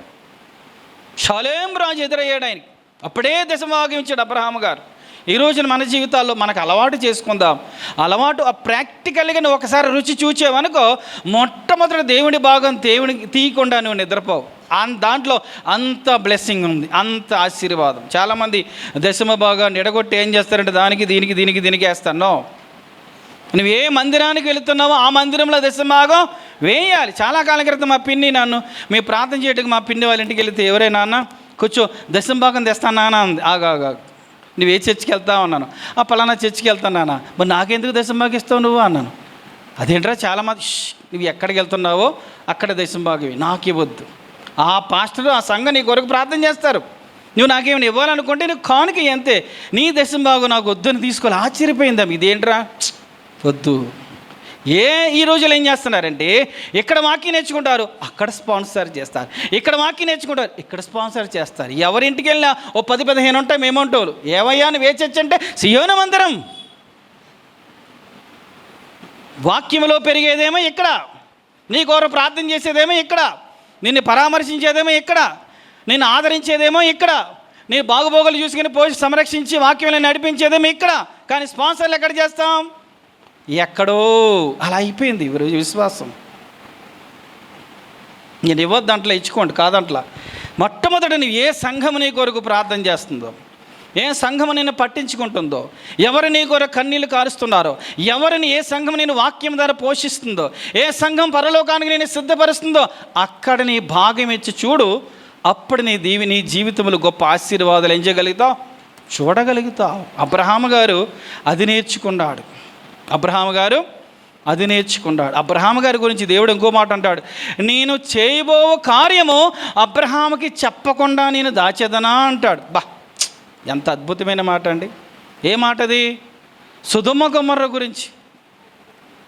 షాలేం రాజు ఎదురయ్యాడు ఆయనకి, అప్పుడే దశమ భాగం ఇచ్చాడు అబ్రహాము గారు. ఈ రోజున మన జీవితాల్లో మనకు అలవాటు చేసుకుందాం. అలవాటు ప్రాక్టికల్గా నువ్వు ఒకసారి రుచి చూచావనుకో, మొట్టమొదటి దేవుడి భాగం దేవుడికి తీయకుండా నువ్వు నిద్రపోవు. దాంట్లో అంత బ్లెస్సింగ్ ఉంది, అంత ఆశీర్వాదం. చాలామంది దశమ భాగాన్ని ఎడగొట్టి ఏం చేస్తారంటే దానికి దీనికి వేస్తాను. నువ్వు ఏ మందిరానికి వెళుతున్నావో ఆ మందిరంలో దశమభాగం వేయాలి. చాలా కాలం క్రితం మా పిన్ని నన్ను మీ ప్రార్థన చేయడానికి మా పిన్ని వాళ్ళ ఇంటికి వెళితే, ఎవరైనా నాన్న కూర్చో దశమభాగం తెస్తాను నాన్న అంది. ఆగా నువ్వు ఏ చర్చికి వెళ్తావు అన్నాను. పలానా చర్చికి వెళ్తాను నాన్న. మరి నాకెందుకు దశమభాగం ఇస్తావు నువ్వు అన్నాను. అదేంట్రా చాలామంది నువ్వు ఎక్కడికి వెళ్తున్నావో అక్కడ దశమభాగం నాకు ఇవ్వద్దు. ఆ పాస్టర్ ఆ సంఘం నీ కొరకు ప్రార్థన చేస్తారు. నువ్వు నాకేమైనా ఇవ్వాలనుకుంటే నువ్వు కానుక అంతే, నీ దశమభాగం నాకు వద్దని తీసుకోవాలి. ఆశ్చర్యపోయిందా, ఇదేంట్రా వద్దు. ఈ రోజులు ఏం చేస్తున్నారంటే ఇక్కడ వాక్యం నేర్చుకుంటారు, అక్కడ స్పాన్సర్ చేస్తారు, ఇక్కడ వాక్యం నేర్చుకుంటారు, ఇక్కడ స్పాన్సర్ చేస్తారు. ఎవరింటికి వెళ్ళినా 10-15 ఉంటాయి మేమంటోళ్ళు. ఏవయ్యా నువ్వు ఏ చర్చ్ అంటే సియోను మందిరం. వాక్యంలో పెరిగేదేమో ఇక్కడ, నీ కొరకు ప్రార్థన చేసేదేమో ఇక్కడ, నిన్ను పరామర్శించేదేమో ఇక్కడ, నిన్ను ఆదరించేదేమో ఇక్కడ, నీ బాగుబోగులు చూసుకుని పోషి సంరక్షించి వాక్యంలో నడిపించేదేమో ఇక్కడ. కానీ స్పాన్సర్లు ఎక్కడ చేస్తాం? ఎక్కడో. అలా అయిపోయింది ఈరోజు విశ్వాసం. నేను ఇవ్వద్దంట్లా, ఇచ్చుకోండి కాదంట్లా. మొట్టమొదట నువ్వు ఏ సంఘం నీ కొరకు ప్రార్థన చేస్తుందో, ఏ సంఘం నిన్ను పట్టించుకుంటుందో, ఎవరు నీ కొరకు కన్నీళ్ళు కారుస్తున్నారో, ఎవరిని ఏ సంఘం నేను వాక్యం ద్వారా పోషిస్తుందో, ఏ సంఘం పరలోకానికి నేను సిద్ధపరుస్తుందో అక్కడ నీ భాగం ఇచ్చి చూడు. అప్పుడు నీ జీవితంలో గొప్ప ఆశీర్వాదాలు ఏం చేయగలుగుతావు, చూడగలుగుతావు. అబ్రహాము గారు అది నేర్చుకున్నాడు. అబ్రహాము గారి గురించి దేవుడు ఇంకో మాట అంటాడు, నేను చేయబో కార్యము అబ్రహాముకి చెప్పకుండా నేను దాచేదనా అంటాడు. ఎంత అద్భుతమైన మాట అండి. ఏ మాట అది? సొదొమ గొమొర్రా గురించి.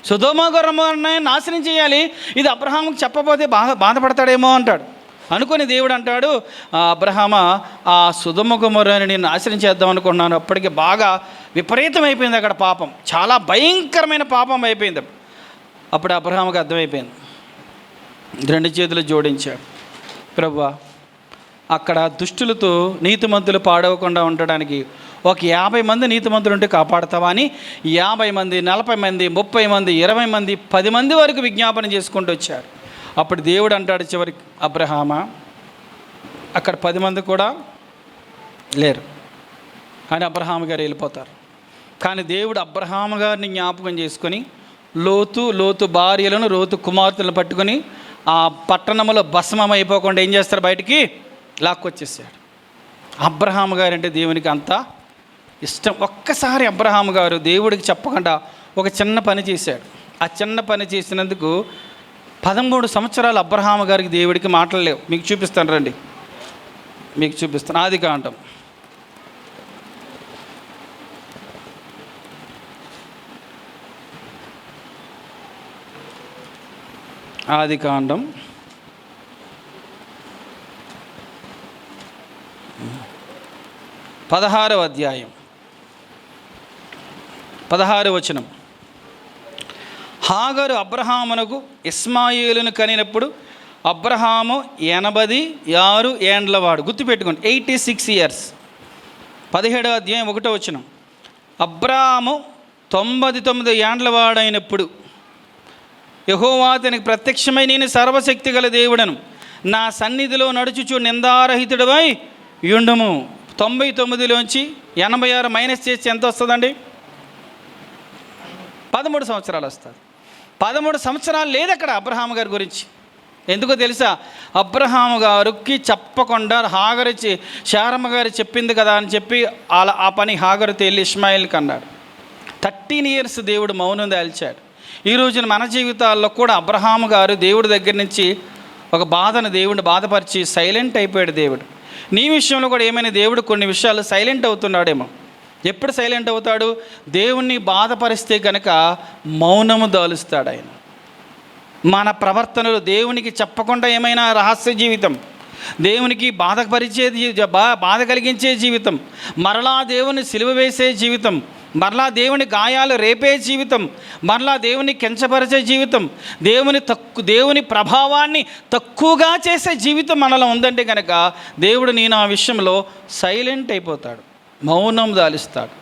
సొదొమ గొమొర్రాని నాశనం చేయాలి, ఇది అబ్రహాముకి చెప్పబోతే బాధపడతాడేమో అంటాడు. అనుకుని దేవుడు అంటాడు, అబ్రహామా ఆ సొదొమ గొమొర్రాని నేను నాశనం చేద్దాం అనుకున్నాను. అప్పటికి బాగా విపరీతం అయిపోయింది అక్కడ పాపం, చాలా భయంకరమైన పాపం అయిపోయింది. అప్పుడు అబ్రహాముకి అర్థమైపోయింది. 2 చేతులు జోడించాడు, ప్రభువా అక్కడ దుష్టులతో నీతిమంతులు పాడవకుండా ఉండడానికి ఒక 50 మంది నీతిమంతులు ఉంటే కాపాడతావా అని 50 మంది, 40 మంది, 30 మంది, 20 మంది, 10 మంది వరకు విజ్ఞాపన చేసుకుంటూ వచ్చాడు. అప్పుడు దేవుడు అంటాడు చివరికి, అబ్రహామా అక్కడ 10 మంది కూడా లేరు అని అబ్రహాము గారు వెళ్ళిపోతారు. కానీ దేవుడు అబ్రహాము గారిని జ్ఞాపకం చేసుకొని లోతు భార్యలను, లోతు కుమార్తెలను పట్టుకొని ఆ పట్టణంలో భస్మం అయిపోకుండా ఏం చేస్తారు, బయటికి లాక్కొచ్చేసాడు. అబ్రహాము గారు అంటే దేవునికి అంత ఇష్టం. ఒక్కసారి అబ్రహాము గారు దేవుడికి చెప్పకుండా ఒక చిన్న పని చేశాడు. ఆ చిన్న పని చేసినందుకు 13 సంవత్సరాలు అబ్రహాము గారికి దేవుడికి మాటలు లేవు. మీకు చూపిస్తాను రండి, మీకు చూపిస్తాను. ఆదికాండం 16వ అధ్యాయం 16వ వచనం. హాగరు అబ్రహామునకు ఇస్మాయేలును కనినప్పుడు అబ్రహాము 86 ఏండ్లవాడు. గుర్తుపెట్టుకోండి, 86 years. 17వ అధ్యాయం 1వ వచనం. అబ్రహాము 99 ఏండ్లవాడైనప్పుడు యెహోవా అతనికి ప్రత్యక్షమై, నేను సర్వశక్తి గల దేవుడను, నా సన్నిధిలో నడుచుచు నిందారహితుడవై యుండుము. 99లోంచి 86 మైనస్ చేసి ఎంత వస్తుందండి? 13 సంవత్సరాలు వస్తుంది. 13 సంవత్సరాలు లేదు అక్కడ అబ్రహాము గారి గురించి. ఎందుకో తెలుసా? అబ్రహాము గారికి చెప్పకుండా హాగరు శారమ్మ గారు చెప్పింది కదా అని చెప్పి ఆ పని హాగరు తేలి ఇష్మాయిల్కి అన్నాడు. 13 years దేవుడు మౌనం దాల్చాడు. ఈ రోజున మన జీవితాల్లో కూడా అబ్రహాము గారు దేవుడి దగ్గర నుంచి ఒక బాధను దేవుడిని బాధపరిచి సైలెంట్ అయిపోయాడు దేవుడు. నీ విషయంలో కూడా ఏమైనా దేవుడు కొన్ని విషయాలు సైలెంట్ అవుతున్నాడేమో. ఎప్పుడు సైలెంట్ అవుతాడు? దేవుణ్ణి బాధపరిస్తే కనుక మౌనము దాలుస్తాడు ఆయన. మన ప్రవర్తనలు దేవునికి చెప్పకుండా ఏమైనా రహస్య జీవితం, దేవునికి బాధ కలిగించే జీవితం, మరలా దేవుని సిలువ వేసే జీవితం, మరలా దేవుని గాయాలు రేపే జీవితం, మరలా దేవుని కించపరిచే జీవితం, దేవుని ప్రభావాన్ని తక్కువగా చేసే జీవితం మనలో ఉందంటే కనుక దేవుడు నేను ఆ విషయంలో సైలెంట్ అయిపోతాడు, మౌనం దాలిస్తాడు.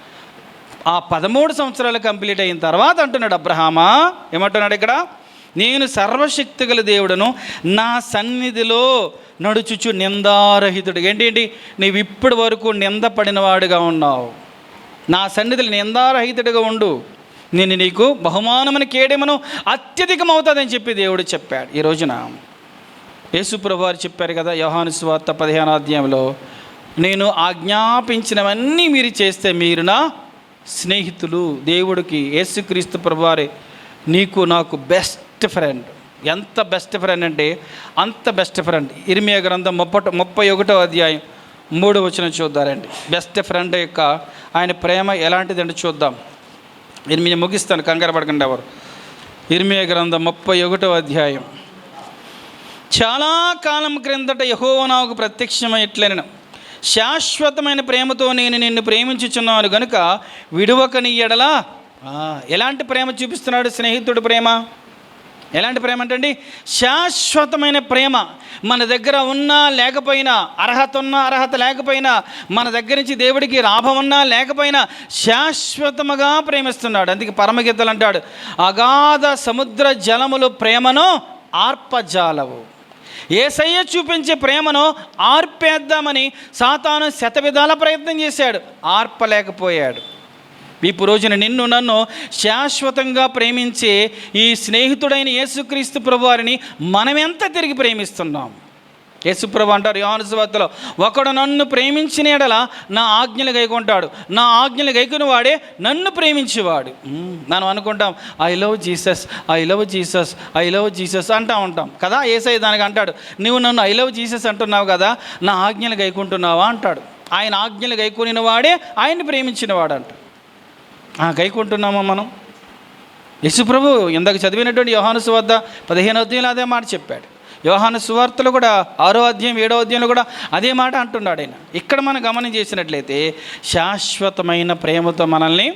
ఆ 13 సంవత్సరాలు కంప్లీట్ అయిన తర్వాత అంటున్నాడు అబ్రహామా, ఏమంటున్నాడు ఇక్కడ, నేను సర్వశక్తి గల దేవుడను, నా సన్నిధిలో నడుచుచు నిందారహితుడు. ఏంటి, నీవు ఇప్పటి వరకు నిందపడినవాడుగా ఉన్నావు, నా సన్నిధిలో నిందారహితుడిగా ఉండు, నేను నీకు బహుమానమైన కేడెమను అత్యధికమవుతుందని చెప్పి దేవుడు చెప్పాడు. ఈ రోజున యేసుప్రభు వారు చెప్పారు కదా యోహాను సువార్త 15వ అధ్యాయంలో, నేను ఆజ్ఞాపించినవన్నీ మీరు చేస్తే మీరు నా స్నేహితులు. దేవుడికి యేసుక్రీస్తు ప్రభువారే నీకు నాకు బెస్ట్ ఫ్రెండ్. ఎంత బెస్ట్ ఫ్రెండ్ అంటే అంత బెస్ట్ ఫ్రెండ్. ఇర్మియా గ్రంథం 31వ అధ్యాయం 3వ వచనం చూద్దారండి. బెస్ట్ ఫ్రెండ్ యొక్క ఆయన ప్రేమ ఎలాంటిదంటే చూద్దాం. నేను ముగిస్తాను, కంగారు పడకండి ఎవరు. ఇర్మియా గ్రంథం 31వ అధ్యాయం. చాలా కాలం క్రిందట యెహోవా నాకు ప్రత్యక్షమై ఇట్లనెను, శాశ్వతమైన ప్రేమతో నేను నిన్ను ప్రేమించుచున్నాను గనుక విడువక నీ ఎడల. ఎలాంటి ప్రేమ చూపిస్తున్నాడు స్నేహితుడు ప్రేమ? ఎలాంటి ప్రేమ అంటే శాశ్వతమైన ప్రేమ. మన దగ్గర ఉన్నా లేకపోయినా, అర్హత ఉన్నా అర్హత లేకపోయినా, మన దగ్గర నుంచి దేవుడికి లాభం ఉన్నా లేకపోయినా శాశ్వతముగా ప్రేమిస్తున్నాడు. అందుకే పరమగీతలు అంటాడు, అగాధ సముద్ర జలములు ప్రేమను ఆర్పజాలవు. యేసయ్య చూపించే ప్రేమను ఆర్పేద్దామని సాతాను శతవిధాల ప్రయత్నం చేశాడు, ఆర్పలేకపోయాడు. ఇప్పుడు రోజున నిన్ను నన్ను శాశ్వతంగా ప్రేమించే ఈ స్నేహితుడైన యేసుక్రీస్తు ప్రభువారిని మనం ఎంత తిరిగి ప్రేమిస్తున్నాం? యేసుప్రభు అంటారు యోహాను సువార్తలో, ఒకడు నన్ను ప్రేమించిన ఎడల నా ఆజ్ఞలు గైకొంటాడు, నా ఆజ్ఞలు గైకొని వాడే నన్ను ప్రేమించేవాడు. మనం అనుకుంటాం I love Jesus, I love Jesus, I love Jesus అంటూ ఉంటాం కదా. యేసయ్య దానికి అంటాడు, నువ్వు నన్ను ఐ లవ్ జీసస్ అంటున్నావు కదా, నా ఆజ్ఞలు గైకుంటున్నావా అంటాడు. ఆయన ఆజ్ఞలు గైకొనిన వాడే ఆయన్ని ప్రేమించిన వాడు అంట. గైకుంటున్నామా మనం? యేసుప్రభు ఇందాక చదివినటువంటి యోహాను సువార్త 15వ అధ్యాయంలో అదే మాట చెప్పాడు. యోహాను సువార్తలో కూడా 6వ అధ్యాయం 7వ అధ్యాయంలో కూడా అదే మాట అంటున్నాడు ఆయన. ఇక్కడ మనం గమనం చేసినట్లయితే శాశ్వతమైన ప్రేమతో మనల్ని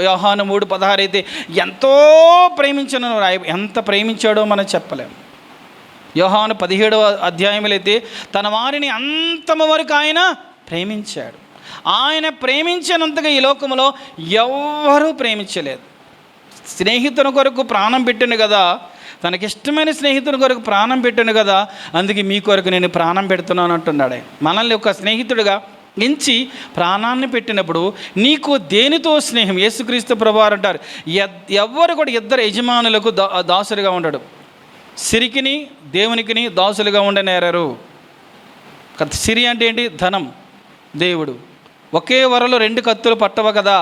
యోహాను 3:16 అయితే ఎంతో ప్రేమించను, ఎంత ప్రేమించాడో మనం చెప్పలేము. యోహాను 17వ అధ్యాయంలో అయితే తన వారిని అంతము వరకు ఆయన ప్రేమించాడు. ఆయన ప్రేమించినంతగా ఈ లోకంలో ఎవ్వరూ ప్రేమించలేదు. స్నేహితుని కొరకు ప్రాణం పెట్టిన కదా, తనకిష్టమైన స్నేహితుని కొరకు ప్రాణం పెట్టాను కదా, అందుకే మీ కొరకు నేను ప్రాణం పెడుతున్నాను అంటున్నాడు. మనల్ని ఒక స్నేహితుడిగా ఎంచి ప్రాణాన్ని పెట్టినప్పుడు నీకు దేనితో స్నేహం? యేసుక్రీస్తు ప్రభువారు అంటారు, ఎవ్వరు కూడా ఇద్దరు యజమానులకు దాసులుగా ఉండడు, సిరికిని దేవునికిని దాసులుగా ఉండనేరారు. సిరి అంటే ఏంటి? ధనం, దేవుడు. ఒకే వరలో 2 కత్తులు పట్టవ కదా.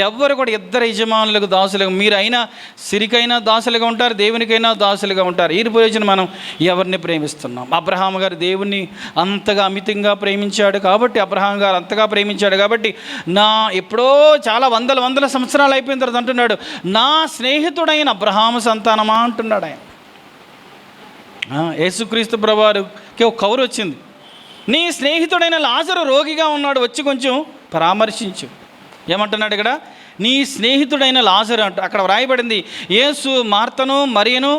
ఎవ్వరు కూడా ఇద్దరు యజమానులకు దాసులుగా, మీరైనా సిరికైనా దాసులుగా ఉంటారు, దేవునికైనా దాసులుగా ఉంటారు. ఈ ప్రయోజనం మనం ఎవరిని ప్రేమిస్తున్నాం? అబ్రహాం గారు దేవుణ్ణి అంతగా అమితంగా ప్రేమించాడు కాబట్టి, అబ్రహాం గారు అంతగా ప్రేమించాడు కాబట్టి, నా ఎప్పుడో చాలా వందల సంవత్సరాలు అయిపోయిన తర్వాత అంటున్నాడు, నా స్నేహితుడైన అబ్రహాము సంతానమా అంటున్నాడు ఆయన. యేసుక్రీస్తు ప్రభువారికి ఒక కౌరు వచ్చింది, నీ స్నేహితుడైన లాజరు రోగిగా ఉన్నాడు, వచ్చి కొంచెం పరామర్శించు. ఏమంటున్నాడు ఇక్కడ? నీ స్నేహితుడైన లాజరు అంట. అక్కడ వ్రాయబడింది, యేసు మార్తను మరియను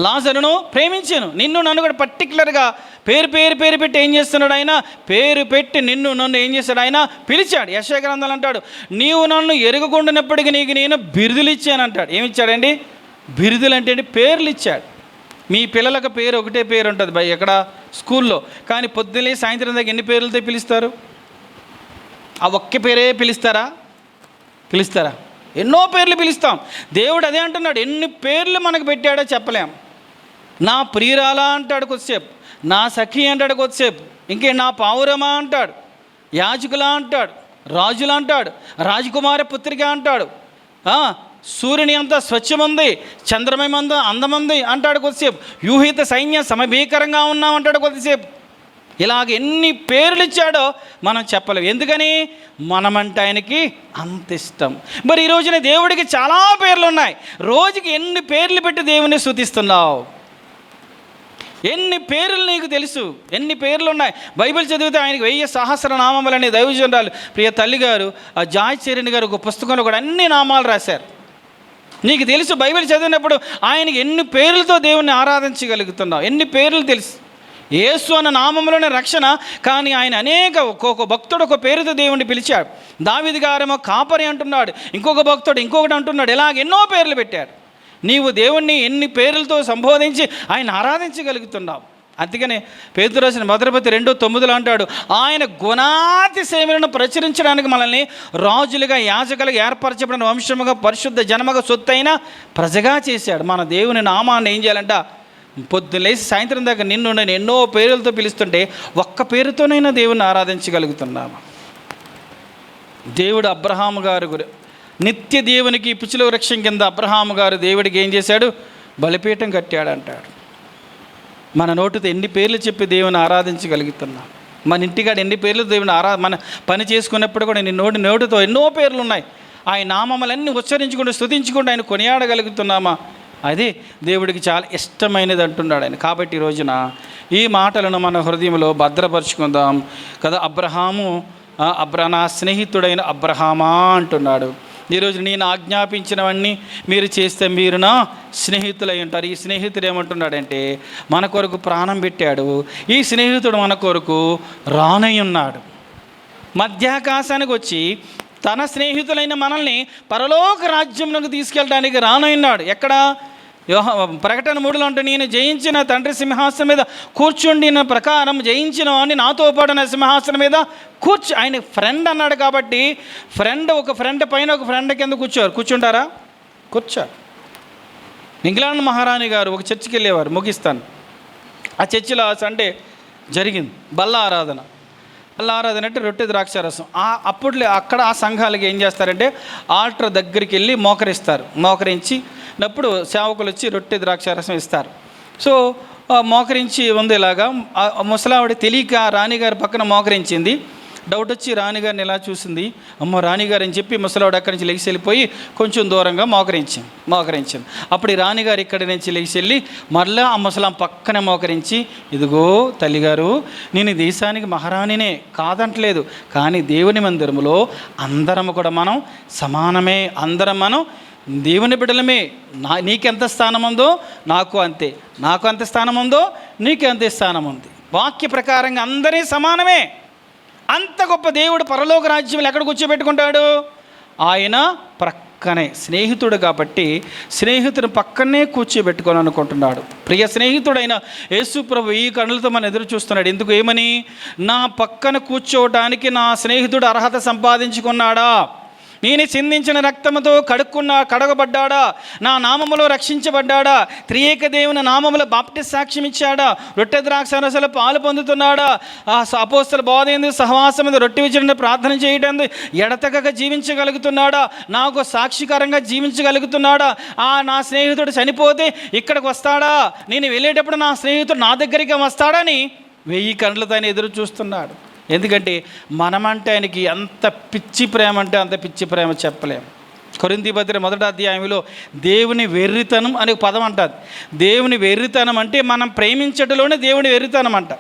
లాజరును ప్రేమించాను. నిన్ను నన్ను కూడా పర్టికులర్గా పేరు పెట్టి ఏం చేస్తున్నాడు ఆయన? పేరు పెట్టి నిన్ను నన్ను ఏం చేస్తాడు ఆయన? పిలిచాడు. యెషయా గ్రంథాలు అంటాడు, నీవు నన్ను ఎరుగకుండానప్పటికీ నీకు నేను బిరుదులు ఇచ్చాను అంటాడు. ఏమిచ్చాడండి? బిరుదులు అంటే పేర్లు ఇచ్చాడు. మీ పిల్లలకు పేరు ఒకటే పేరు ఉంటుంది ఎక్కడ? స్కూల్లో. కానీ పొద్దున్నే సాయంత్రం దాకా ఎన్ని పేర్లతో పిలుస్తారు? ఆ ఒక్క పేరే పిలుస్తారా? ఎన్నో పేర్లు పిలుస్తాం. దేవుడు అదే అంటున్నాడు, ఎన్ని పేర్లు మనకు పెట్టాడో చెప్పలేం. నా ప్రియురాలా అంటాడు కొద్దిసేపు, నా సఖి అంటాడు కొద్దిసేపు, ఇంకే నా పావురమా అంటాడు, యాజకులా అంటాడు, రాజులా అంటాడు, రాజకుమార పుత్రిక అంటాడు, సూర్యుని అంతా స్వచ్ఛముంది, చంద్రమేమంతా అందముంది అంటాడు కొద్దిసేపు, వ్యూహిత సైన్యం సమభీకరంగా ఉన్నామంటాడు కొద్దిసేపు. ఇలాగ ఎన్ని పేర్లు ఇచ్చాడో మనం చెప్పలేము. ఎందుకని? మనమంటే ఆయనకి అంత ఇష్టం. మరి ఈ రోజున దేవుడికి చాలా పేర్లు ఉన్నాయి. రోజుకి ఎన్ని పేర్లు పెట్టి దేవుని స్తుతిస్తున్నావు? ఎన్ని పేర్లు నీకు తెలుసు? ఎన్ని పేర్లు ఉన్నాయి? బైబిల్ చదివితే ఆయనకి 1000 సహస్రనామములని దైవజనురాలు ప్రియ తల్లి గారు జాయ్ చరణ్ గారు ఒక పుస్తకంలో కూడా అన్ని నామాలు రాశారు. నీకు తెలుసు బైబిల్ చదివినప్పుడు ఆయనకి ఎన్ని పేర్లతో దేవుణ్ణి ఆరాధించగలుగుతున్నావు? ఎన్ని పేర్లు తెలుసు? యేసు అన్న నామంలోనే రక్షణ. కానీ ఆయన ఒక్కొక్క భక్తుడు ఒక పేరుతో దేవుణ్ణి పిలిచాడు. దావీదు గారేమో కాపరి అంటున్నాడు, ఇంకొక భక్తుడు ఇంకొకటి అంటున్నాడు. ఇలాగ ఎన్నో పేర్లు పెట్టారు. నీవు దేవుణ్ణి ఎన్ని పేర్లతో సంబోధించి ఆయన ఆరాధించగలుగుతున్నావు. అందుకనే పేతురు రాసిన మొదటి పత్రిక 2:9 అంటాడు, ఆయన గుణాతిశయములను ప్రచురించడానికి మనల్ని రాజులుగా యాజకులుగా ఏర్పరచబడిన వంశముగా పరిశుద్ధ జనముగా సొత్తైన ప్రజగా చేశాడు. మన దేవుని నామాన్ని ఏం చేయాలంట? పొద్దున్న లేచి సాయంత్రం దాకా నిన్ను నేను ఎన్నో పేర్లతో పిలుస్తుంటే ఒక్క పేరుతోనైనా దేవుని ఆరాధించగలుగుతున్నాము. దేవుడు అబ్రహాము గారు నిత్య దేవునికి పిచ్చిల వృక్షం కింద అబ్రహాము గారు దేవుడికి ఏం చేశాడు? బలిపీఠం కట్టాడు అంటాడు. మన నోటితో ఎన్ని పేర్లు చెప్పి దేవుని ఆరాధించగలుగుతున్నాం. మన ఇంటికాడ ఎన్ని పేర్లు దేవుని మన పని చేసుకున్నప్పుడు కూడా నోటితో ఎన్నో పేర్లు ఉన్నాయి. ఆయన నామములన్నీ ఉచ్చరించుకుంటూ స్తుతించుకుంటూ ఆయన కొనియాడగలుగుతున్నామా? అదే దేవుడికి చాలా ఇష్టమైనది అంటున్నాడు ఆయన. కాబట్టి ఈ రోజున ఈ మాటలను మన హృదయంలో భద్రపరుచుకుందాం కదా. నా స్నేహితుడైన అబ్రహామా అంటున్నాడు. ఈరోజు నేను ఆజ్ఞాపించినవన్నీ మీరు చేస్తే మీరు నా స్నేహితులై ఉంటారు. ఈ స్నేహితుడు ఏమంటున్నాడంటే మన కొరకు ప్రాణం పెట్టాడు. ఈ స్నేహితుడు మన కొరకు రానై ఉన్నాడు. మధ్యాకాశానికి వచ్చి తన స్నేహితులైన మనల్ని పరలోక రాజ్యంలోకి తీసుకెళ్ళడానికి రానయ్యున్నాడు. ఎక్కడ? ప్రకటన 3లో అంటే నేను జయించిన తండ్రి సింహాసనం మీద కూర్చుండిన ప్రకారం జయించిన అని నాతో పాటు నా సింహాసనం మీద ఆయన ఫ్రెండ్ అన్నాడు. కాబట్టి ఒక ఫ్రెండ్ పైన ఒక ఫ్రెండ్ కింద కూర్చుంటారా? కూర్చోరు. ఇంగ్లాండ్ మహారాణి గారు ఒక చర్చికి వెళ్ళేవారు. ముగిస్తాను. ఆ చర్చిలో సండే జరిగింది బల్ల ఆరాధన అంటే రొట్టె ద్రాక్షారసం. అక్కడ ఆ సంఘాలకి ఏం చేస్తారంటే ఆల్టర్ దగ్గరికి వెళ్ళి మోకరించినప్పుడు సేవకులు వచ్చి రొట్టె ద్రాక్షారసం ఇస్తారు. సో మోకరించి ఉంది. ఇలాగా ముసలావిడ తెలియక రాణిగారి పక్కన మోకరించింది. డౌట్ వచ్చి రాణిగారిని ఇలా చూసింది. అమ్మ రాణిగారు అని చెప్పి ముసలావిడ అక్కడి నుంచి లెగిసి వెళ్ళిపోయి కొంచెం దూరంగా మోకరించింది. అప్పుడు ఈ రాణిగారు ఇక్కడి నుంచి లెగిసి వెళ్ళి మరలా ఆ ముసలాం పక్కనే మోకరించి, ఇదిగో తల్లిగారు, నేను దేశానికి మహారాణినే కాదంటలేదు, కానీ దేవుని మందిరములో అందరము కూడా మనం సమానమే, అందరం మనం దేవుని బిడ్డలమే. నీకెంత స్థానం ఉందో నాకు అంతే, నాకు అంత స్థానం ఉందో నీకెంత స్థానం ఉంది. వాక్య ప్రకారంగా అందరి సమానమే. అంత గొప్ప దేవుడు పరలోక రాజ్యంలో ఎక్కడ కూర్చోబెట్టుకుంటాడు? ఆయన ప్రక్కనే స్నేహితుడు కాబట్టి స్నేహితుడు పక్కనే కూర్చోబెట్టుకొని అనుకుంటున్నాడు. ప్రియ స్నేహితుడైన యేసు ప్రభు ఈ కన్నులతో మనం ఎదురు చూస్తున్నాడు. ఎందుకు? ఏమని? నా పక్కన కూర్చోవటానికి నా స్నేహితుడు అర్హత సంపాదించుకున్నాడా? నేను చిందించిన రక్తముతో కడగబడ్డాడా? నా నామములో రక్షించబడ్డాడా? త్రియేక దేవుని నామములో బాప్టిస్ట్ సాక్ష్యం ఇచ్చాడా? రొట్టె ద్రాక్షారసాల పాలు పొందుతున్నాడా? అపోస్తల బోధ సహవాసం మీద రొట్టె విచరణ ప్రార్థన చేయడం ఎడతెగక జీవించగలుగుతున్నాడా? నాకు సాక్షికరంగా జీవించగలుగుతున్నాడా? నా స్నేహితుడు చనిపోతే ఇక్కడికి వస్తాడా? నేను వెళ్ళేటప్పుడు నా స్నేహితుడు నా దగ్గరికి వస్తాడని 1000 కళ్ళతో ఆయన ఎదురు చూస్తున్నాడు. ఎందుకంటే మనమంటే ఆయనకి ఎంత పిచ్చి ప్రేమ అంటే అంత పిచ్చి ప్రేమ చెప్పలేము. కొరింథీ పత్రిక 1వ అధ్యాయంలో దేవుని వెర్రితనం అనే పదం అంటారు. దేవుని వెర్రితనం అంటే మనం ప్రేమించటంలోనే దేవుని వెర్రితనం అంట.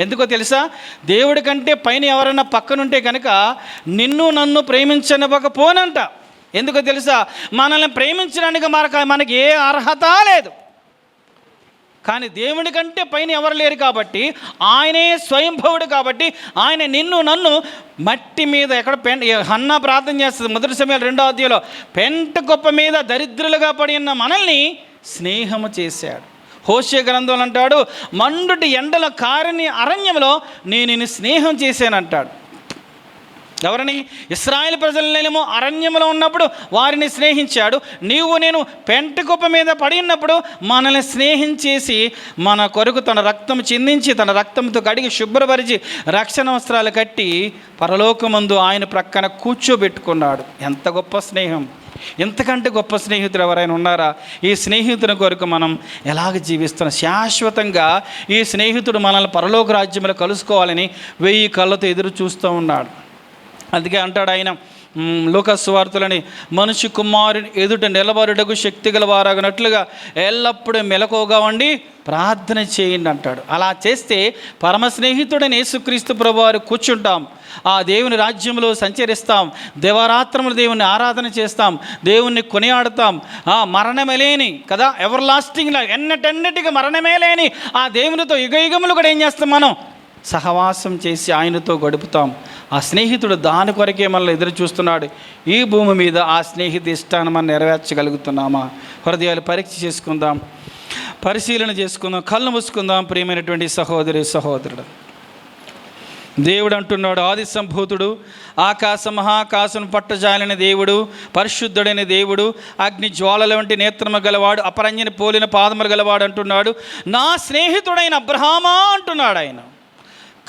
ఎందుకో తెలుసా? దేవుడి కంటే పైన ఎవరైనా పక్కనుంటే కనుక నిన్ను నన్ను ప్రేమించనివ్వకపోనంట. ఎందుకో తెలుసా? మనల్ని ప్రేమించడానికి మనకి ఏ అర్హత లేదు. కానీ దేవుడి కంటే పైన ఎవరు లేరు కాబట్టి ఆయనే స్వయంభవుడు కాబట్టి ఆయన నిన్ను నన్ను మట్టి మీద హన్నా ప్రార్థన చేస్తుంది. 1 సమూయేలు 2వ అధ్యాయంలో పెంట గొప్ప మీద దరిద్రులుగా పడి ఉన్న మనల్ని స్నేహము చేశాడు. హోషేయ గ్రంథంలో అంటాడు, మండుటి ఎండల కారని అరణ్యంలో నేను స్నేహం చేశానంటాడు. ఎవరిని? ఇశ్రాయేలు ప్రజలనేమో అరణ్యంలో ఉన్నప్పుడు వారిని స్నేహించాడు. నేను పెంట కుప్ప మీద పడి ఉన్నప్పుడు మనల్ని స్నేహించేసి మన కొరకు తన రక్తం చిందించి తన రక్తంతో కడిగి శుభ్రపరిచి రక్షణ వస్త్రాలు కట్టి పరలోకమందు ఆయన ప్రక్కన కూర్చోబెట్టుకున్నాడు. ఎంత గొప్ప స్నేహం! ఎంతకంటే గొప్ప స్నేహితుడు ఎవరైనా ఉన్నారా? ఈ స్నేహితుని కొరకు మనం ఎలాగ జీవిస్తున్నాం? శాశ్వతంగా ఈ స్నేహితుడు మనల్ని పరలోక రాజ్యంలో కలుసుకోవాలని 1000 కళ్ళతో ఎదురు చూస్తూ ఉన్నాడు. అందుకే అంటాడు ఆయన, లూకా సువార్తలని మనిషి కుమారుని ఎదుట నిలబడుటకు శక్తి గలవారగినట్లుగా ఎల్లప్పుడూ మెలకువగా ఉండి ప్రార్థన చేయండి అంటాడు. అలా చేస్తే పరమ స్నేహితుడైన యేసుక్రీస్తు ప్రభువారు కూర్చుంటాం, ఆ దేవుని రాజ్యంలో సంచరిస్తాం, దేవరాత్రములు దేవుని ఆరాధన చేస్తాం, దేవుణ్ణి కొనియాడుతాం. మరణమే లేని కదా, ఎవర్ లాస్టింగ్, ఎన్నటన్నిటికీ మరణమే లేని ఆ దేవునితో యుగయుగములు కూడా ఏం చేస్తాం, మనం సహవాసం చేసి ఆయనతో గడుపుతాం. ఆ స్నేహితుడు దాని కొరకే మనల్ని ఎదురు చూస్తున్నాడు. ఈ భూమి మీద ఆ స్నేహితు ఇష్టాన్ని మనం నెరవేర్చగలుగుతున్నామా? హృదయాలు పరీక్ష చేసుకుందాం, పరిశీలన చేసుకుందాం, కళ్ళు మూసుకుందాం. ప్రియమైనటువంటి సహోదరి సహోదరుడు, దేవుడు అంటున్నాడు, ఆది సంభూతుడు, ఆకాశ మహాకాశం పట్టజాలిన దేవుడు, పరిశుద్ధుడైన దేవుడు, అగ్ని జ్వాలల వంటి నేత్రము గలవాడు, అపరంజిని పోలిన పాదములు గలవాడు అంటున్నాడు. నా స్నేహితుడైన అబ్రహామా అంటున్నాడు ఆయన.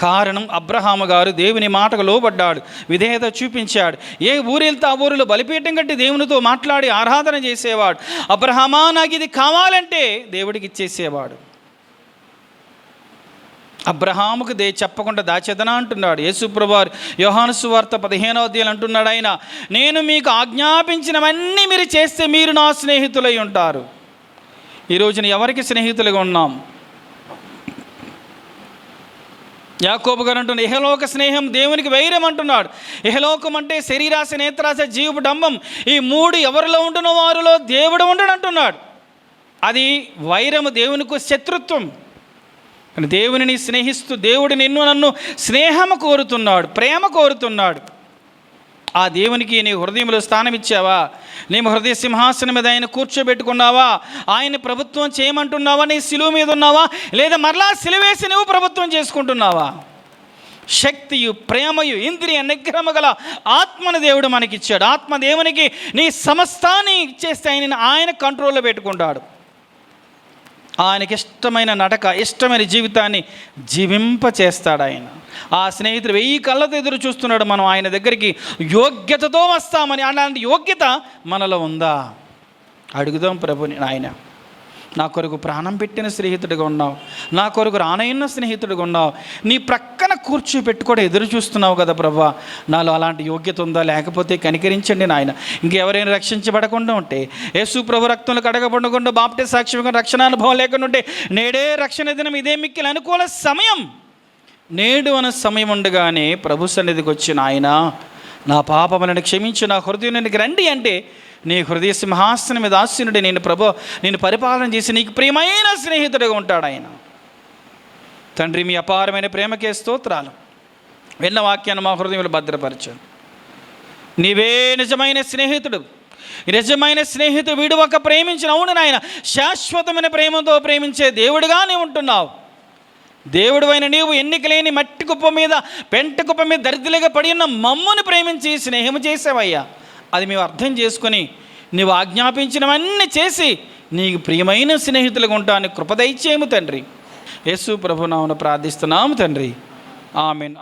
కారణం, అబ్రహాము గారు దేవుని మాటకు లోబడ్డాడు, విధేయత చూపించాడు. ఏ ఊరెళ్తే ఆ ఊరిలో బలిపీఠం కట్టి దేవునితో మాట్లాడి ఆరాధన చేసేవాడు. అబ్రహామా నాకు ఇది కావాలంటే దేవుడికి ఇచ్చేసేవాడు. అబ్రహాముకు చెప్పకుండా దాచేదనా అంటున్నాడు యేసుప్రభువారు. యోహాను సువార్త 15వ అధ్యాయం అంటున్నాడు ఆయన, నేను మీకు ఆజ్ఞాపించినవన్నీ మీరు చేస్తే మీరు నా స్నేహితులై ఉంటారు. ఈ రోజున ఎవరికి స్నేహితులుగా ఉన్నాం? యాకోబు గారు అంటున్నాడు, ఇహలోక స్నేహం దేవునికి వైరం అంటున్నాడు. ఇహలోకం అంటే శరీరాశ, నేత్రాశ, జీవపు డంబం. ఈ మూడు ఎవరిలో ఉంటున్న వారిలో దేవుడు ఉండడు అంటున్నాడు. అది వైరము, దేవునికి శత్రుత్వం. దేవునిని స్నేహిస్తూ దేవుడు నన్ను స్నేహము కోరుతున్నాడు, ప్రేమ కోరుతున్నాడు. ఆ దేవునికి నీ హృదయంలో స్థానం ఇచ్చావా? నీ హృదయ సింహాసనం మీద ఆయన కూర్చోబెట్టుకున్నావా? ఆయన ప్రభుత్వం చేయమంటున్నావా? నీ సిలువ మీద ఉన్నావా? లేదా మరలా సిలువేసి నువ్వు ప్రభుత్వం చేసుకుంటున్నావా? శక్తియు, ప్రేమయు, ఇంద్రియ నిగ్రహము గల ఆత్మను దేవుడు మనకిచ్చాడు. ఆత్మ దేవునికి నీ సమస్తాన్ని ఇచ్చేస్తే ఆయన కంట్రోల్లో పెట్టుకుంటాడు. ఆయనకి ఇష్టమైన నడక, ఇష్టమైన జీవితాన్ని జీవింపచేస్తాడు ఆయన. ఆ స్నేహితుడు 1000 కళ్ళతో ఎదురు చూస్తున్నాడు. మనం ఆయన దగ్గరికి యోగ్యతతో వస్తామని. అలాంటి యోగ్యత మనలో ఉందా? అడుగుదాం ప్రభుని. ఆయన నా కొరకు ప్రాణం పెట్టిన స్నేహితుడిగా ఉన్నావు, నా కొరకు రానయ్యున్న స్నేహితుడిగా ఉన్నావు. నీ ప్రక్కన కూర్చోపెట్టుకోవడం ఎదురు చూస్తున్నావు కదా ప్రభా, నాలో అలాంటి యోగ్యత ఉందా? లేకపోతే కనికరించండి నాయన. ఇంకెవరైనా రక్షించబడకుండా ఉంటే, యేసు ప్రభు రక్తంలో కడగబడకుండా, బాప్టిజం సాక్ష్యంగా రక్షణ అనుభవం లేకుండా ఉంటే, నేడే రక్షణ దినం, ఇదే మిక్కిలి అనుకూల సమయం, నేడు అన్న సమయం ఉండగానే ప్రభు సన్నిధికి వచ్చిన ఆయన, నా పాపములను క్షమించి నా హృదయానికి రండి అంటే, నీ హృదయ సింహాసనం మీద ఆసీనుడే నేను పరిపాలన చేసి నీకు ప్రియమైన స్నేహితుడిగా ఉంటాడు ఆయన. తండ్రి, మీ అపారమైన ప్రేమకే స్తోత్రాలు. విన్న వాక్యాన్ని మా హృదయంలో భద్రపరచాను. నీవే నిజమైన స్నేహితుడు. నిజమైన స్నేహితుడు విడువక ప్రేమించిన, అవును నాయన, శాశ్వతమైన ప్రేమతో ప్రేమించే దేవుడిగా నీవు ఉంటున్నావు. దేవుడివైన నీవు ఎన్నిక లేని మట్టి కుప్ప మీద, పెంట కుప్ప మీద దరిద్రులుగా పడి ఉన్న మమ్ముని ప్రేమించి స్నేహం చేసావయ్యా. అది మేము అర్థం చేసుకొని నీవు ఆజ్ఞాపించినవన్నీ చేసి నీకు ప్రియమైన స్నేహితులుగా ఉంటాను కృప దయచేయము తండ్రి. యేసు ప్రభునామమున ప్రార్థిస్తున్నాము తండ్రి. ఆమేన్.